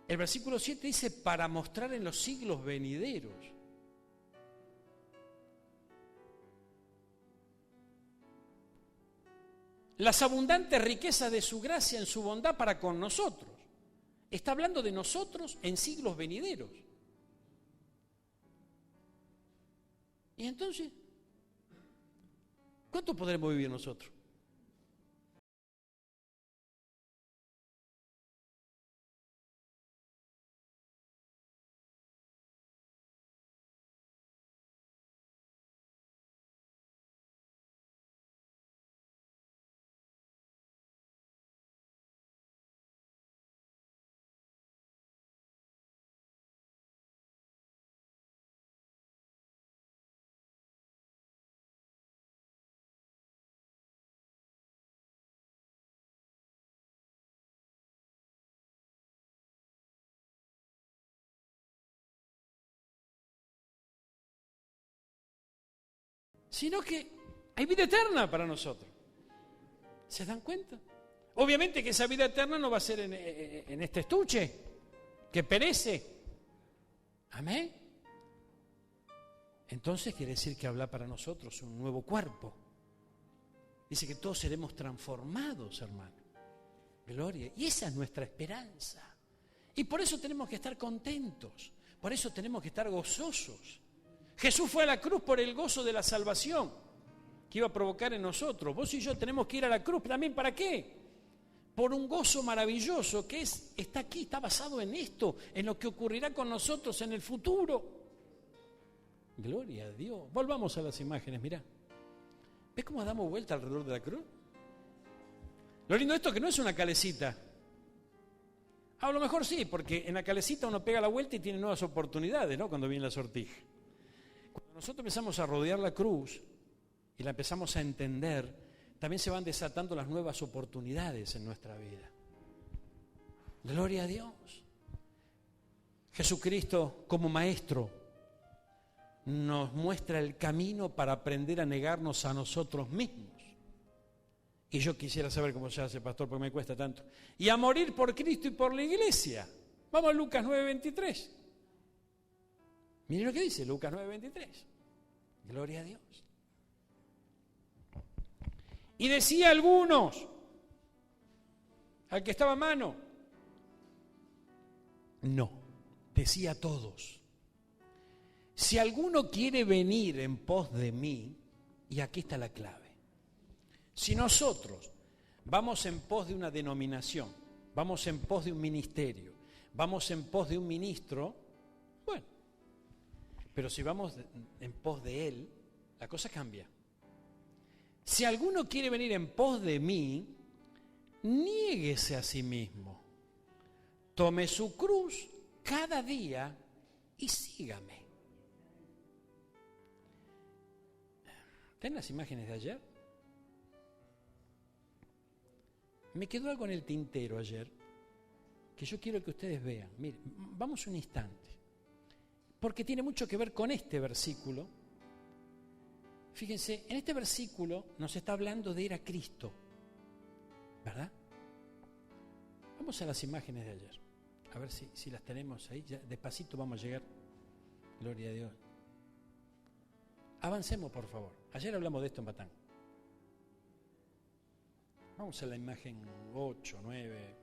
El versículo 7 dice, para mostrar en los siglos venideros. Las abundantes riquezas de su gracia en su bondad para con nosotros. Está hablando de nosotros en siglos venideros. Y entonces, ¿cuánto podremos vivir nosotros? Sino que hay vida eterna para nosotros. ¿Se dan cuenta? Obviamente que esa vida eterna no va a ser en este estuche, que perece. Amén. Entonces quiere decir que habla para nosotros un nuevo cuerpo. Dice que todos seremos transformados, hermano. Gloria. Y esa es nuestra esperanza. Y por eso tenemos que estar contentos. Por eso tenemos que estar gozosos. Jesús fue a la cruz por el gozo de la salvación que iba a provocar en nosotros. Vos y yo tenemos que ir a la cruz. ¿También para qué? Por un gozo maravilloso que está aquí, está basado en esto, en lo que ocurrirá con nosotros en el futuro. Gloria a Dios. Volvamos a las imágenes, mirá. ¿Ves cómo damos vuelta alrededor de la cruz? Lo lindo de esto es que no es una calecita. A lo mejor sí, porque en la calecita uno pega la vuelta y tiene nuevas oportunidades, ¿no? Cuando viene la sortija. Cuando nosotros empezamos a rodear la cruz y la empezamos a entender, también se van desatando las nuevas oportunidades en nuestra vida. Gloria a Dios. Jesucristo, como maestro, nos muestra el camino para aprender a negarnos a nosotros mismos. Y yo quisiera saber cómo se hace, pastor, porque me cuesta tanto. Y a morir por Cristo y por la iglesia. Vamos a Lucas 9:23. Miren lo que dice Lucas 9:23. Gloria a Dios. Y decía a algunos, al que estaba a mano, no, decía a todos, si alguno quiere venir en pos de mí, y aquí está la clave, si nosotros vamos en pos de una denominación, vamos en pos de un ministerio, vamos en pos de un ministro, bueno, pero si vamos en pos de él, la cosa cambia. Si alguno quiere venir en pos de mí, niéguese a sí mismo, tome su cruz cada día y sígame. ¿Ven las imágenes de ayer? Me quedó algo en el tintero ayer que yo quiero que ustedes vean. Miren, vamos un instante, porque tiene mucho que ver con este versículo. Fíjense, en este versículo nos está hablando de ir a Cristo, ¿verdad? Vamos a las imágenes de ayer, a ver si las tenemos ahí, ya despacito vamos a llegar, gloria a Dios. Avancemos, por favor. Ayer hablamos de esto en Batán. Vamos a la imagen 8, 9,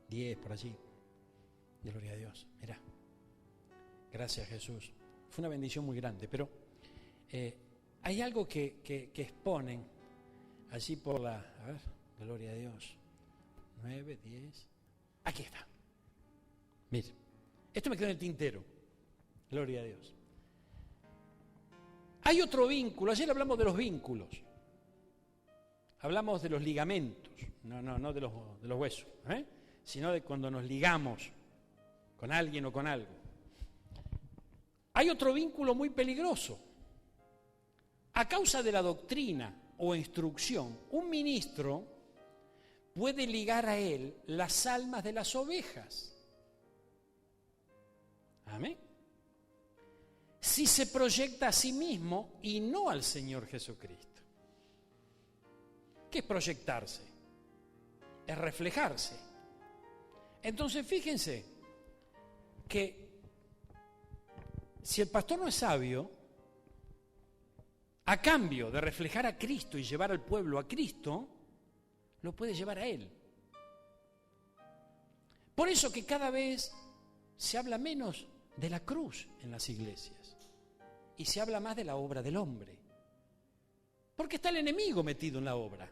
10, por allí. Gloria a Dios. Mirá. Gracias, Jesús. Fue una bendición muy grande, pero hay algo que exponen allí por la... A ver, gloria a Dios. 9, 10. Aquí está. Mire, esto me quedó en el tintero. Gloria a Dios. Hay otro vínculo. Ayer hablamos de los vínculos. Hablamos de los ligamentos, no de los huesos, sino de cuando nos ligamos con alguien o con algo. Hay otro vínculo muy peligroso. A causa de la doctrina o instrucción, un ministro puede ligar a él las almas de las ovejas. Amén. Si se proyecta a sí mismo y no al Señor Jesucristo. ¿Qué es proyectarse? Es reflejarse. Entonces fíjense que si el pastor no es sabio, a cambio de reflejar a Cristo y llevar al pueblo a Cristo, lo puede llevar a él. Por eso que cada vez se habla menos de la cruz en las iglesias y se habla más de la obra del hombre. Porque está el enemigo metido en la obra.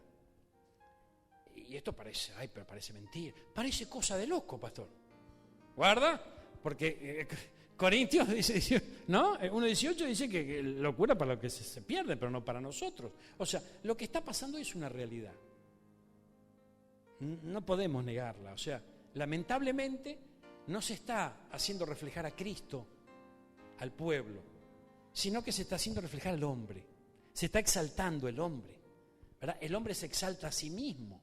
Y esto parece, pero parece mentira. Parece cosa de loco, pastor. ¿Guarda? Porque Corintios dice, ¿no? 1:18 dice que locura para lo que se pierde, pero no para nosotros. O sea, lo que está pasando es una realidad. No podemos negarla. O sea, lamentablemente no se está haciendo reflejar a Cristo al pueblo, sino que se está haciendo reflejar al hombre. Se está exaltando el hombre, ¿verdad? El hombre se exalta a sí mismo.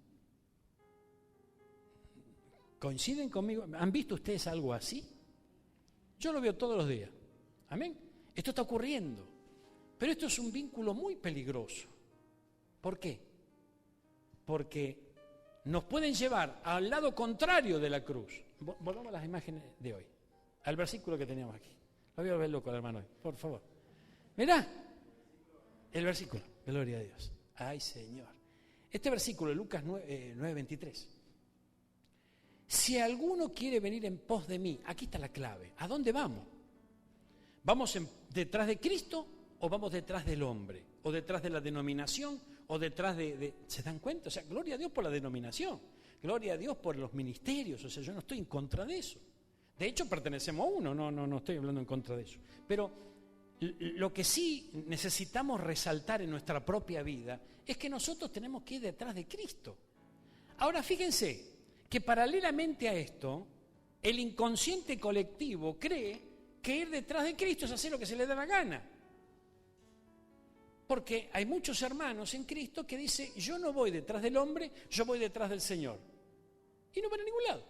¿Coinciden conmigo? ¿Han visto ustedes algo así? Yo lo veo todos los días. Amén. Esto está ocurriendo. Pero esto es un vínculo muy peligroso. ¿Por qué? Porque nos pueden llevar al lado contrario de la cruz. Volvamos a las imágenes de hoy, al versículo que teníamos aquí. Lo voy a ver loco, hermano, hoy, por favor. Mirá, el versículo, gloria a Dios. Ay, Señor. Este versículo de Lucas 9:23. Si alguno quiere venir en pos de mí, aquí está la clave. ¿A dónde vamos? ¿Vamos detrás de Cristo o vamos detrás del hombre? ¿O detrás de la denominación? ¿O detrás de... ¿Se dan cuenta? O sea, gloria a Dios por la denominación. Gloria a Dios por los ministerios. O sea, yo no estoy en contra de eso. De hecho, pertenecemos a uno. No estoy hablando en contra de eso. Pero lo que sí necesitamos resaltar en nuestra propia vida es que nosotros tenemos que ir detrás de Cristo. Ahora, fíjense que paralelamente a esto, el inconsciente colectivo cree que ir detrás de Cristo es hacer lo que se le da la gana. Porque hay muchos hermanos en Cristo que dicen, yo no voy detrás del hombre, yo voy detrás del Señor. Y no van a ningún lado.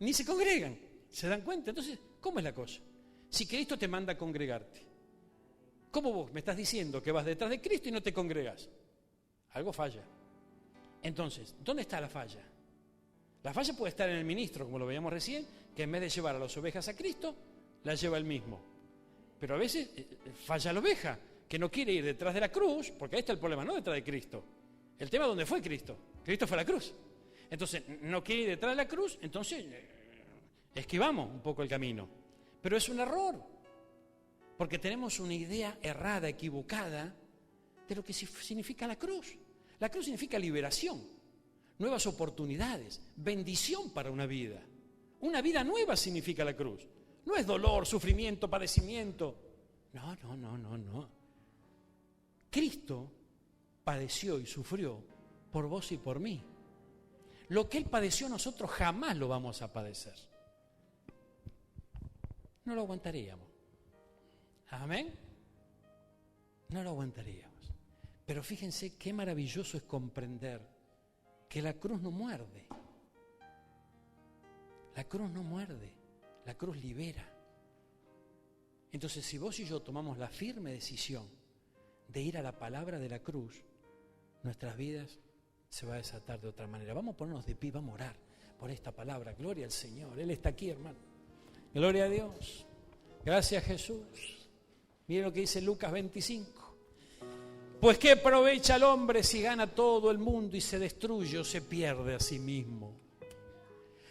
Ni se congregan, ¿se dan cuenta? Entonces, ¿cómo es la cosa? Si Cristo te manda a congregarte, ¿cómo vos me estás diciendo que vas detrás de Cristo y no te congregas? Algo falla. Entonces, ¿dónde está la falla? La falla puede estar en el ministro, como lo veíamos recién, que en vez de llevar a las ovejas a Cristo, las lleva él mismo. Pero a veces falla la oveja, que no quiere ir detrás de la cruz, porque ahí está el problema, no detrás de Cristo. El tema es dónde fue Cristo. Cristo fue a la cruz. Entonces, no quiere ir detrás de la cruz, entonces esquivamos un poco el camino. Pero es un error, porque tenemos una idea errada, equivocada, de lo que significa la cruz. La cruz significa liberación, nuevas oportunidades, bendición para una vida. Una vida nueva significa la cruz. No es dolor, sufrimiento, padecimiento. No. Cristo padeció y sufrió por vos y por mí. Lo que Él padeció nosotros jamás lo vamos a padecer. No lo aguantaríamos. Amén. No lo aguantaríamos. Pero fíjense qué maravilloso es comprender que la cruz no muerde. La cruz no muerde. La cruz libera. Entonces, si vos y yo tomamos la firme decisión de ir a la palabra de la cruz, nuestras vidas se va a desatar de otra manera. Vamos a ponernos de pie, vamos a orar por esta palabra. Gloria al Señor. Él está aquí, hermano. Gloria a Dios. Gracias, Jesús. Miren lo que dice Lucas 25. Pues ¿qué aprovecha el hombre si gana todo el mundo y se destruye o se pierde a sí mismo?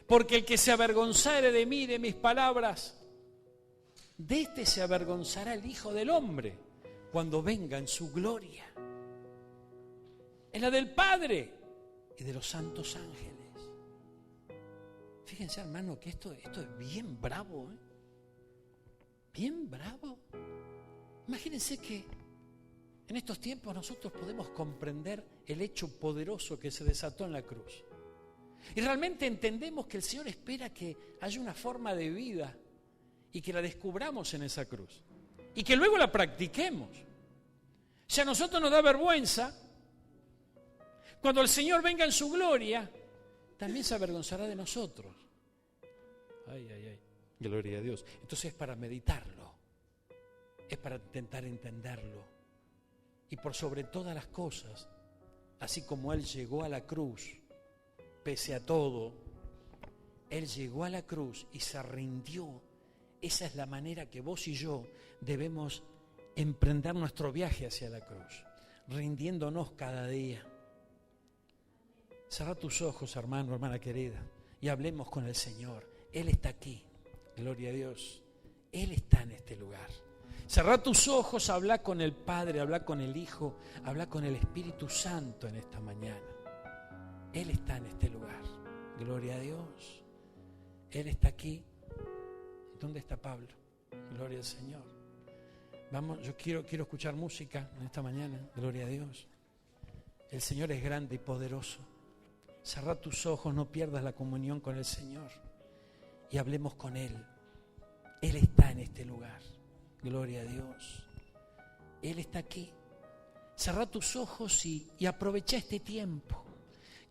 Porque el que se avergonzare de mí, de mis palabras, de este se avergonzará el Hijo del Hombre cuando venga en su gloria, en la del Padre y de los santos ángeles. Fíjense, hermano, que esto es bien bravo, ¿eh? Bien bravo. Imagínense que en estos tiempos nosotros podemos comprender el hecho poderoso que se desató en la cruz. Y realmente entendemos que el Señor espera que haya una forma de vida y que la descubramos en esa cruz. Y que luego la practiquemos. Si a nosotros nos da vergüenza, cuando el Señor venga en su gloria, también se avergonzará de nosotros. Ay, ay, ay. Gloria a Dios. Entonces es para meditarlo. Es para intentar entenderlo. Y por sobre todas las cosas, así como Él llegó a la cruz, pese a todo, Él llegó a la cruz y se rindió. Esa es la manera que vos y yo debemos emprender nuestro viaje hacia la cruz, rindiéndonos cada día. Cerrá tus ojos, hermano, hermana querida, y hablemos con el Señor. Él está aquí, gloria a Dios. Él está en este lugar. Cerrá tus ojos, habla con el Padre, habla con el Hijo, habla con el Espíritu Santo en esta mañana. Él está en este lugar, gloria a Dios. Él está aquí. ¿Dónde está Pablo? Gloria al Señor. Vamos, yo quiero escuchar música en esta mañana, gloria a Dios. El Señor es grande y poderoso. Cerrá tus ojos, no pierdas la comunión con el Señor y hablemos con Él. Él está en este lugar, gloria a Dios. Él está aquí. Cerrá tus ojos y aprovecha este tiempo.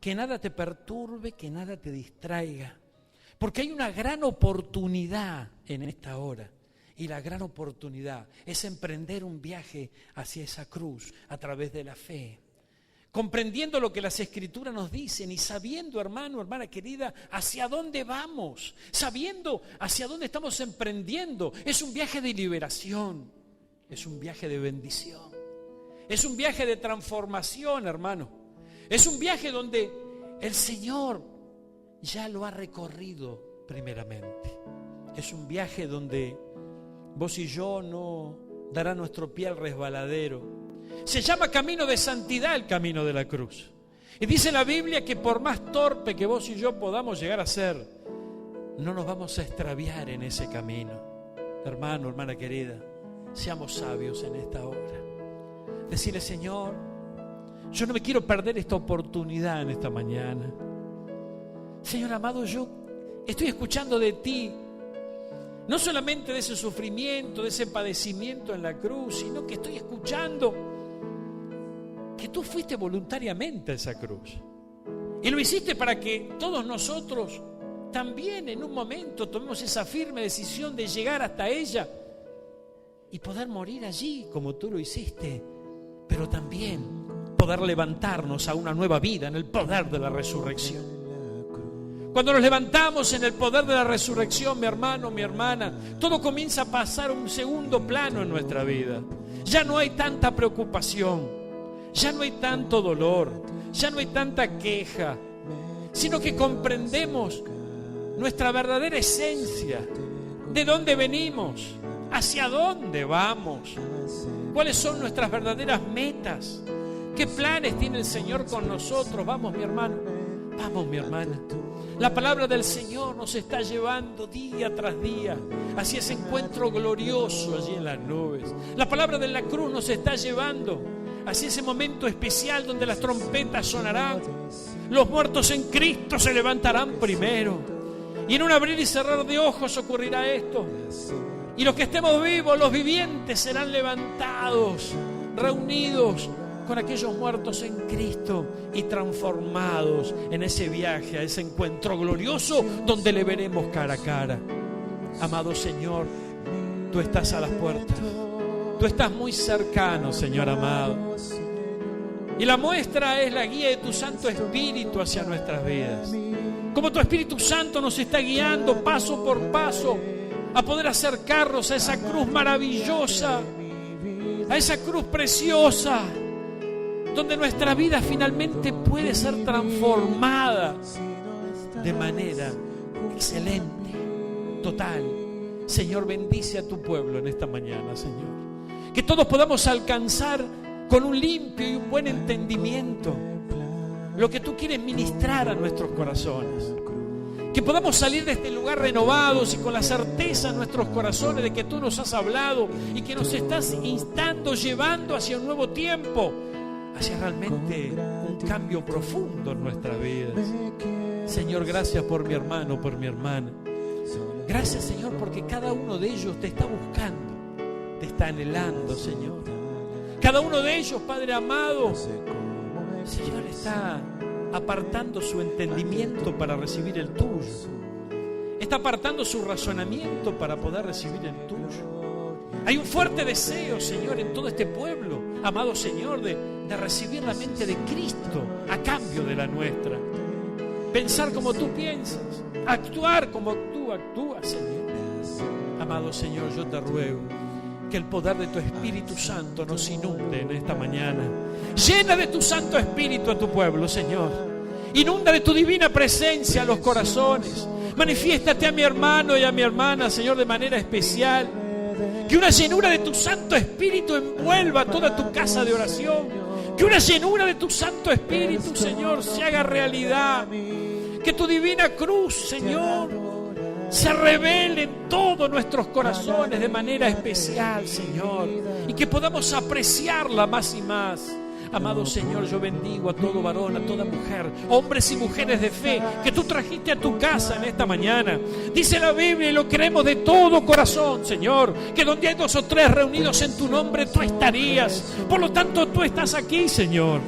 Que nada te perturbe, que nada te distraiga. Porque hay una gran oportunidad en esta hora. Y la gran oportunidad es emprender un viaje hacia esa cruz a través de la fe. Comprendiendo lo que las Escrituras nos dicen y sabiendo, hermano, hermana querida, hacia dónde vamos. Sabiendo hacia dónde estamos emprendiendo. Es un viaje de liberación. Es un viaje de bendición. Es un viaje de transformación, hermano. Es un viaje donde el Señor ya lo ha recorrido primeramente. Es un viaje donde vos y yo no dará nuestro pie al resbaladero. Se llama camino de santidad el camino de la cruz. Y dice la Biblia que por más torpe que vos y yo podamos llegar a ser, no nos vamos a extraviar en ese camino. Hermano, hermana querida, seamos sabios en esta hora. Decirle, Señor, yo no me quiero perder esta oportunidad en esta mañana. Señor amado, yo estoy escuchando de ti, no solamente de ese sufrimiento, de ese padecimiento en la cruz, sino que estoy escuchando que tú fuiste voluntariamente a esa cruz. Y lo hiciste para que todos nosotros también en un momento tomemos esa firme decisión de llegar hasta ella y poder morir allí como tú lo hiciste, pero también poder levantarnos a una nueva vida en el poder de la resurrección. Cuando nos levantamos en el poder de la resurrección, mi hermano, mi hermana, todo comienza a pasar a un segundo plano en nuestra vida. Ya no hay tanta preocupación, ya no hay tanto dolor, ya no hay tanta queja, sino que comprendemos nuestra verdadera esencia, de dónde venimos, hacia dónde vamos, cuáles son nuestras verdaderas metas, qué planes tiene el Señor con nosotros. Vamos, mi hermano, vamos, mi hermana. La palabra del Señor nos está llevando día tras día hacia ese encuentro glorioso allí en las nubes. La palabra de la cruz nos está llevando hacia ese momento especial donde las trompetas sonarán, los muertos en Cristo se levantarán primero, y en un abrir y cerrar de ojos ocurrirá esto, y los que estemos vivos, los vivientes, serán levantados, reunidos con aquellos muertos en Cristo y transformados en ese viaje, a ese encuentro glorioso donde le veremos cara a cara. Amado Señor, Tú estás a las puertas. Tú estás muy cercano, Señor amado. Y la muestra es la guía de tu Santo Espíritu hacia nuestras vidas. Como tu Espíritu Santo nos está guiando paso por paso a poder acercarnos a esa cruz maravillosa, a esa cruz preciosa, donde nuestra vida finalmente puede ser transformada de manera excelente, total. Señor, bendice a tu pueblo en esta mañana, Señor. Que todos podamos alcanzar con un limpio y un buen entendimiento lo que tú quieres ministrar a nuestros corazones. Que podamos salir de este lugar renovados y con la certeza en nuestros corazones de que tú nos has hablado y que nos estás instando, llevando hacia un nuevo tiempo, hacia realmente un cambio profundo en nuestras vidas. Señor, gracias por mi hermano, por mi hermana. Gracias, Señor, porque cada uno de ellos te está buscando, te está anhelando, Señor. Cada uno de ellos, Padre amado, Señor, está apartando su entendimiento para recibir el tuyo. Está apartando su razonamiento para poder recibir el tuyo. Hay un fuerte deseo, Señor, en todo este pueblo, amado Señor, de recibir la mente de Cristo a cambio de la nuestra. Pensar como tú piensas, actuar como tú actúas, Señor. Amado Señor, yo te ruego que el poder de tu Espíritu Santo nos inunde en esta mañana. Llena de tu Santo Espíritu a tu pueblo, Señor. Inunda de tu divina presencia a los corazones. Manifiéstate a mi hermano y a mi hermana, Señor, de manera especial. Que una llenura de tu Santo Espíritu envuelva toda tu casa de oración. Que una llenura de tu Santo Espíritu, Señor, se haga realidad. Que tu divina cruz, Señor, se revele en todos nuestros corazones de manera especial, Señor. Y que podamos apreciarla más y más. Amado Señor, yo bendigo a todo varón, a toda mujer, hombres y mujeres de fe que tú trajiste a tu casa en esta mañana. Dice la Biblia, y lo creemos de todo corazón, Señor, que donde hay 2 o 3 reunidos en tu nombre, tú estarías. Por lo tanto, tú estás aquí, Señor.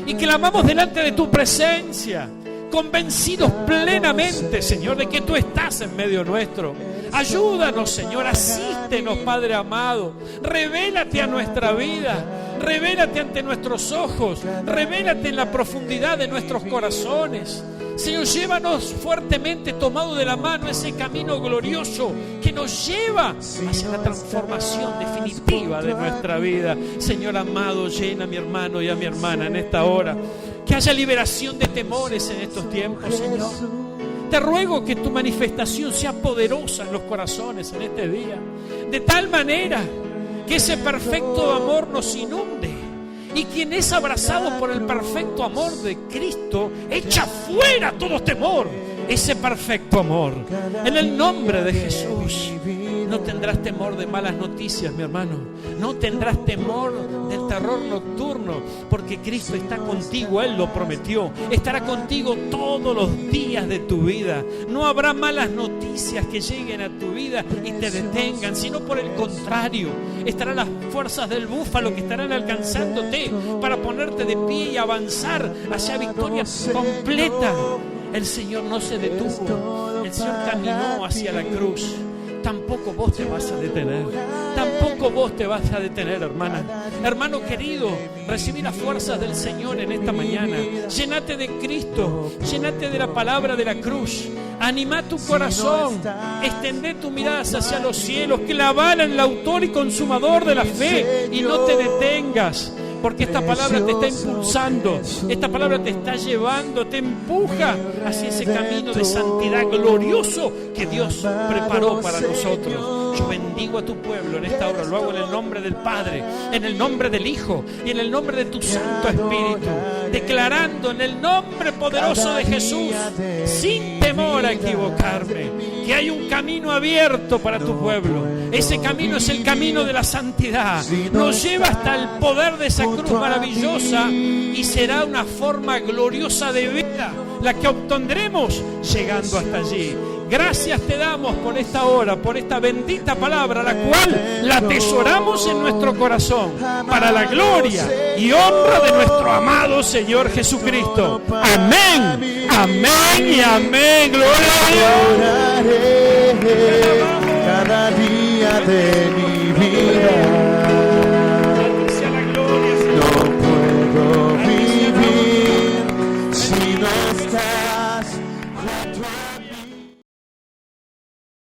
Y clamamos delante de tu presencia, convencidos plenamente, Señor, de que tú estás en medio nuestro. Ayúdanos, Señor, asístenos, Padre amado. Revélate a nuestra vida. Revélate ante nuestros ojos, revélate en la profundidad de nuestros corazones. Señor, llévanos fuertemente tomado de la mano ese camino glorioso que nos lleva hacia la transformación definitiva de nuestra vida. Señor amado, llena a mi hermano y a mi hermana en esta hora. Que haya liberación de temores en estos tiempos, Señor. Te ruego que tu manifestación sea poderosa en los corazones en este día, de tal manera que ese perfecto amor nos inunde, y quien es abrazado por el perfecto amor de Cristo echa fuera todo temor, ese perfecto amor. En el nombre de Jesús, no tendrás temor de malas noticias, mi hermano. No tendrás temor del terror nocturno, porque Cristo está contigo, Él lo prometió. Estará contigo todos los días de tu vida. No habrá malas noticias que lleguen a tu vida y te detengan, sino por el contrario, estarán las fuerzas del búfalo que estarán alcanzándote para ponerte de pie y avanzar hacia victoria completa. El Señor no se detuvo, el Señor caminó hacia la cruz. Tampoco vos te vas a detener. Tampoco vos te vas a detener, hermana. Hermano querido, recibí las fuerzas del Señor en esta mañana. Llénate de Cristo, llénate de la palabra de la cruz. Anima tu corazón, extendé tu mirada hacia los cielos, clavada en el autor y consumador de la fe, y no te detengas. Porque esta palabra te está impulsando, esta palabra te está llevando, te empuja hacia ese camino de santidad glorioso que Dios preparó para nosotros. Yo bendigo a tu pueblo en esta hora, lo hago en el nombre del Padre, en el nombre del Hijo y en el nombre de tu Santo Espíritu, declarando en el nombre poderoso de Jesús, sin temor a equivocarme, que hay un camino abierto para tu pueblo. Ese camino es el camino de la santidad, nos lleva hasta el poder de esa cruz maravillosa, y será una forma gloriosa de vida la que obtendremos llegando hasta allí. Gracias te damos por esta hora, por esta bendita palabra, la cual la atesoramos en nuestro corazón para la gloria y honra de nuestro amado Señor Jesucristo. Amén, amén y amén. Gloria a Dios. Cada día tenido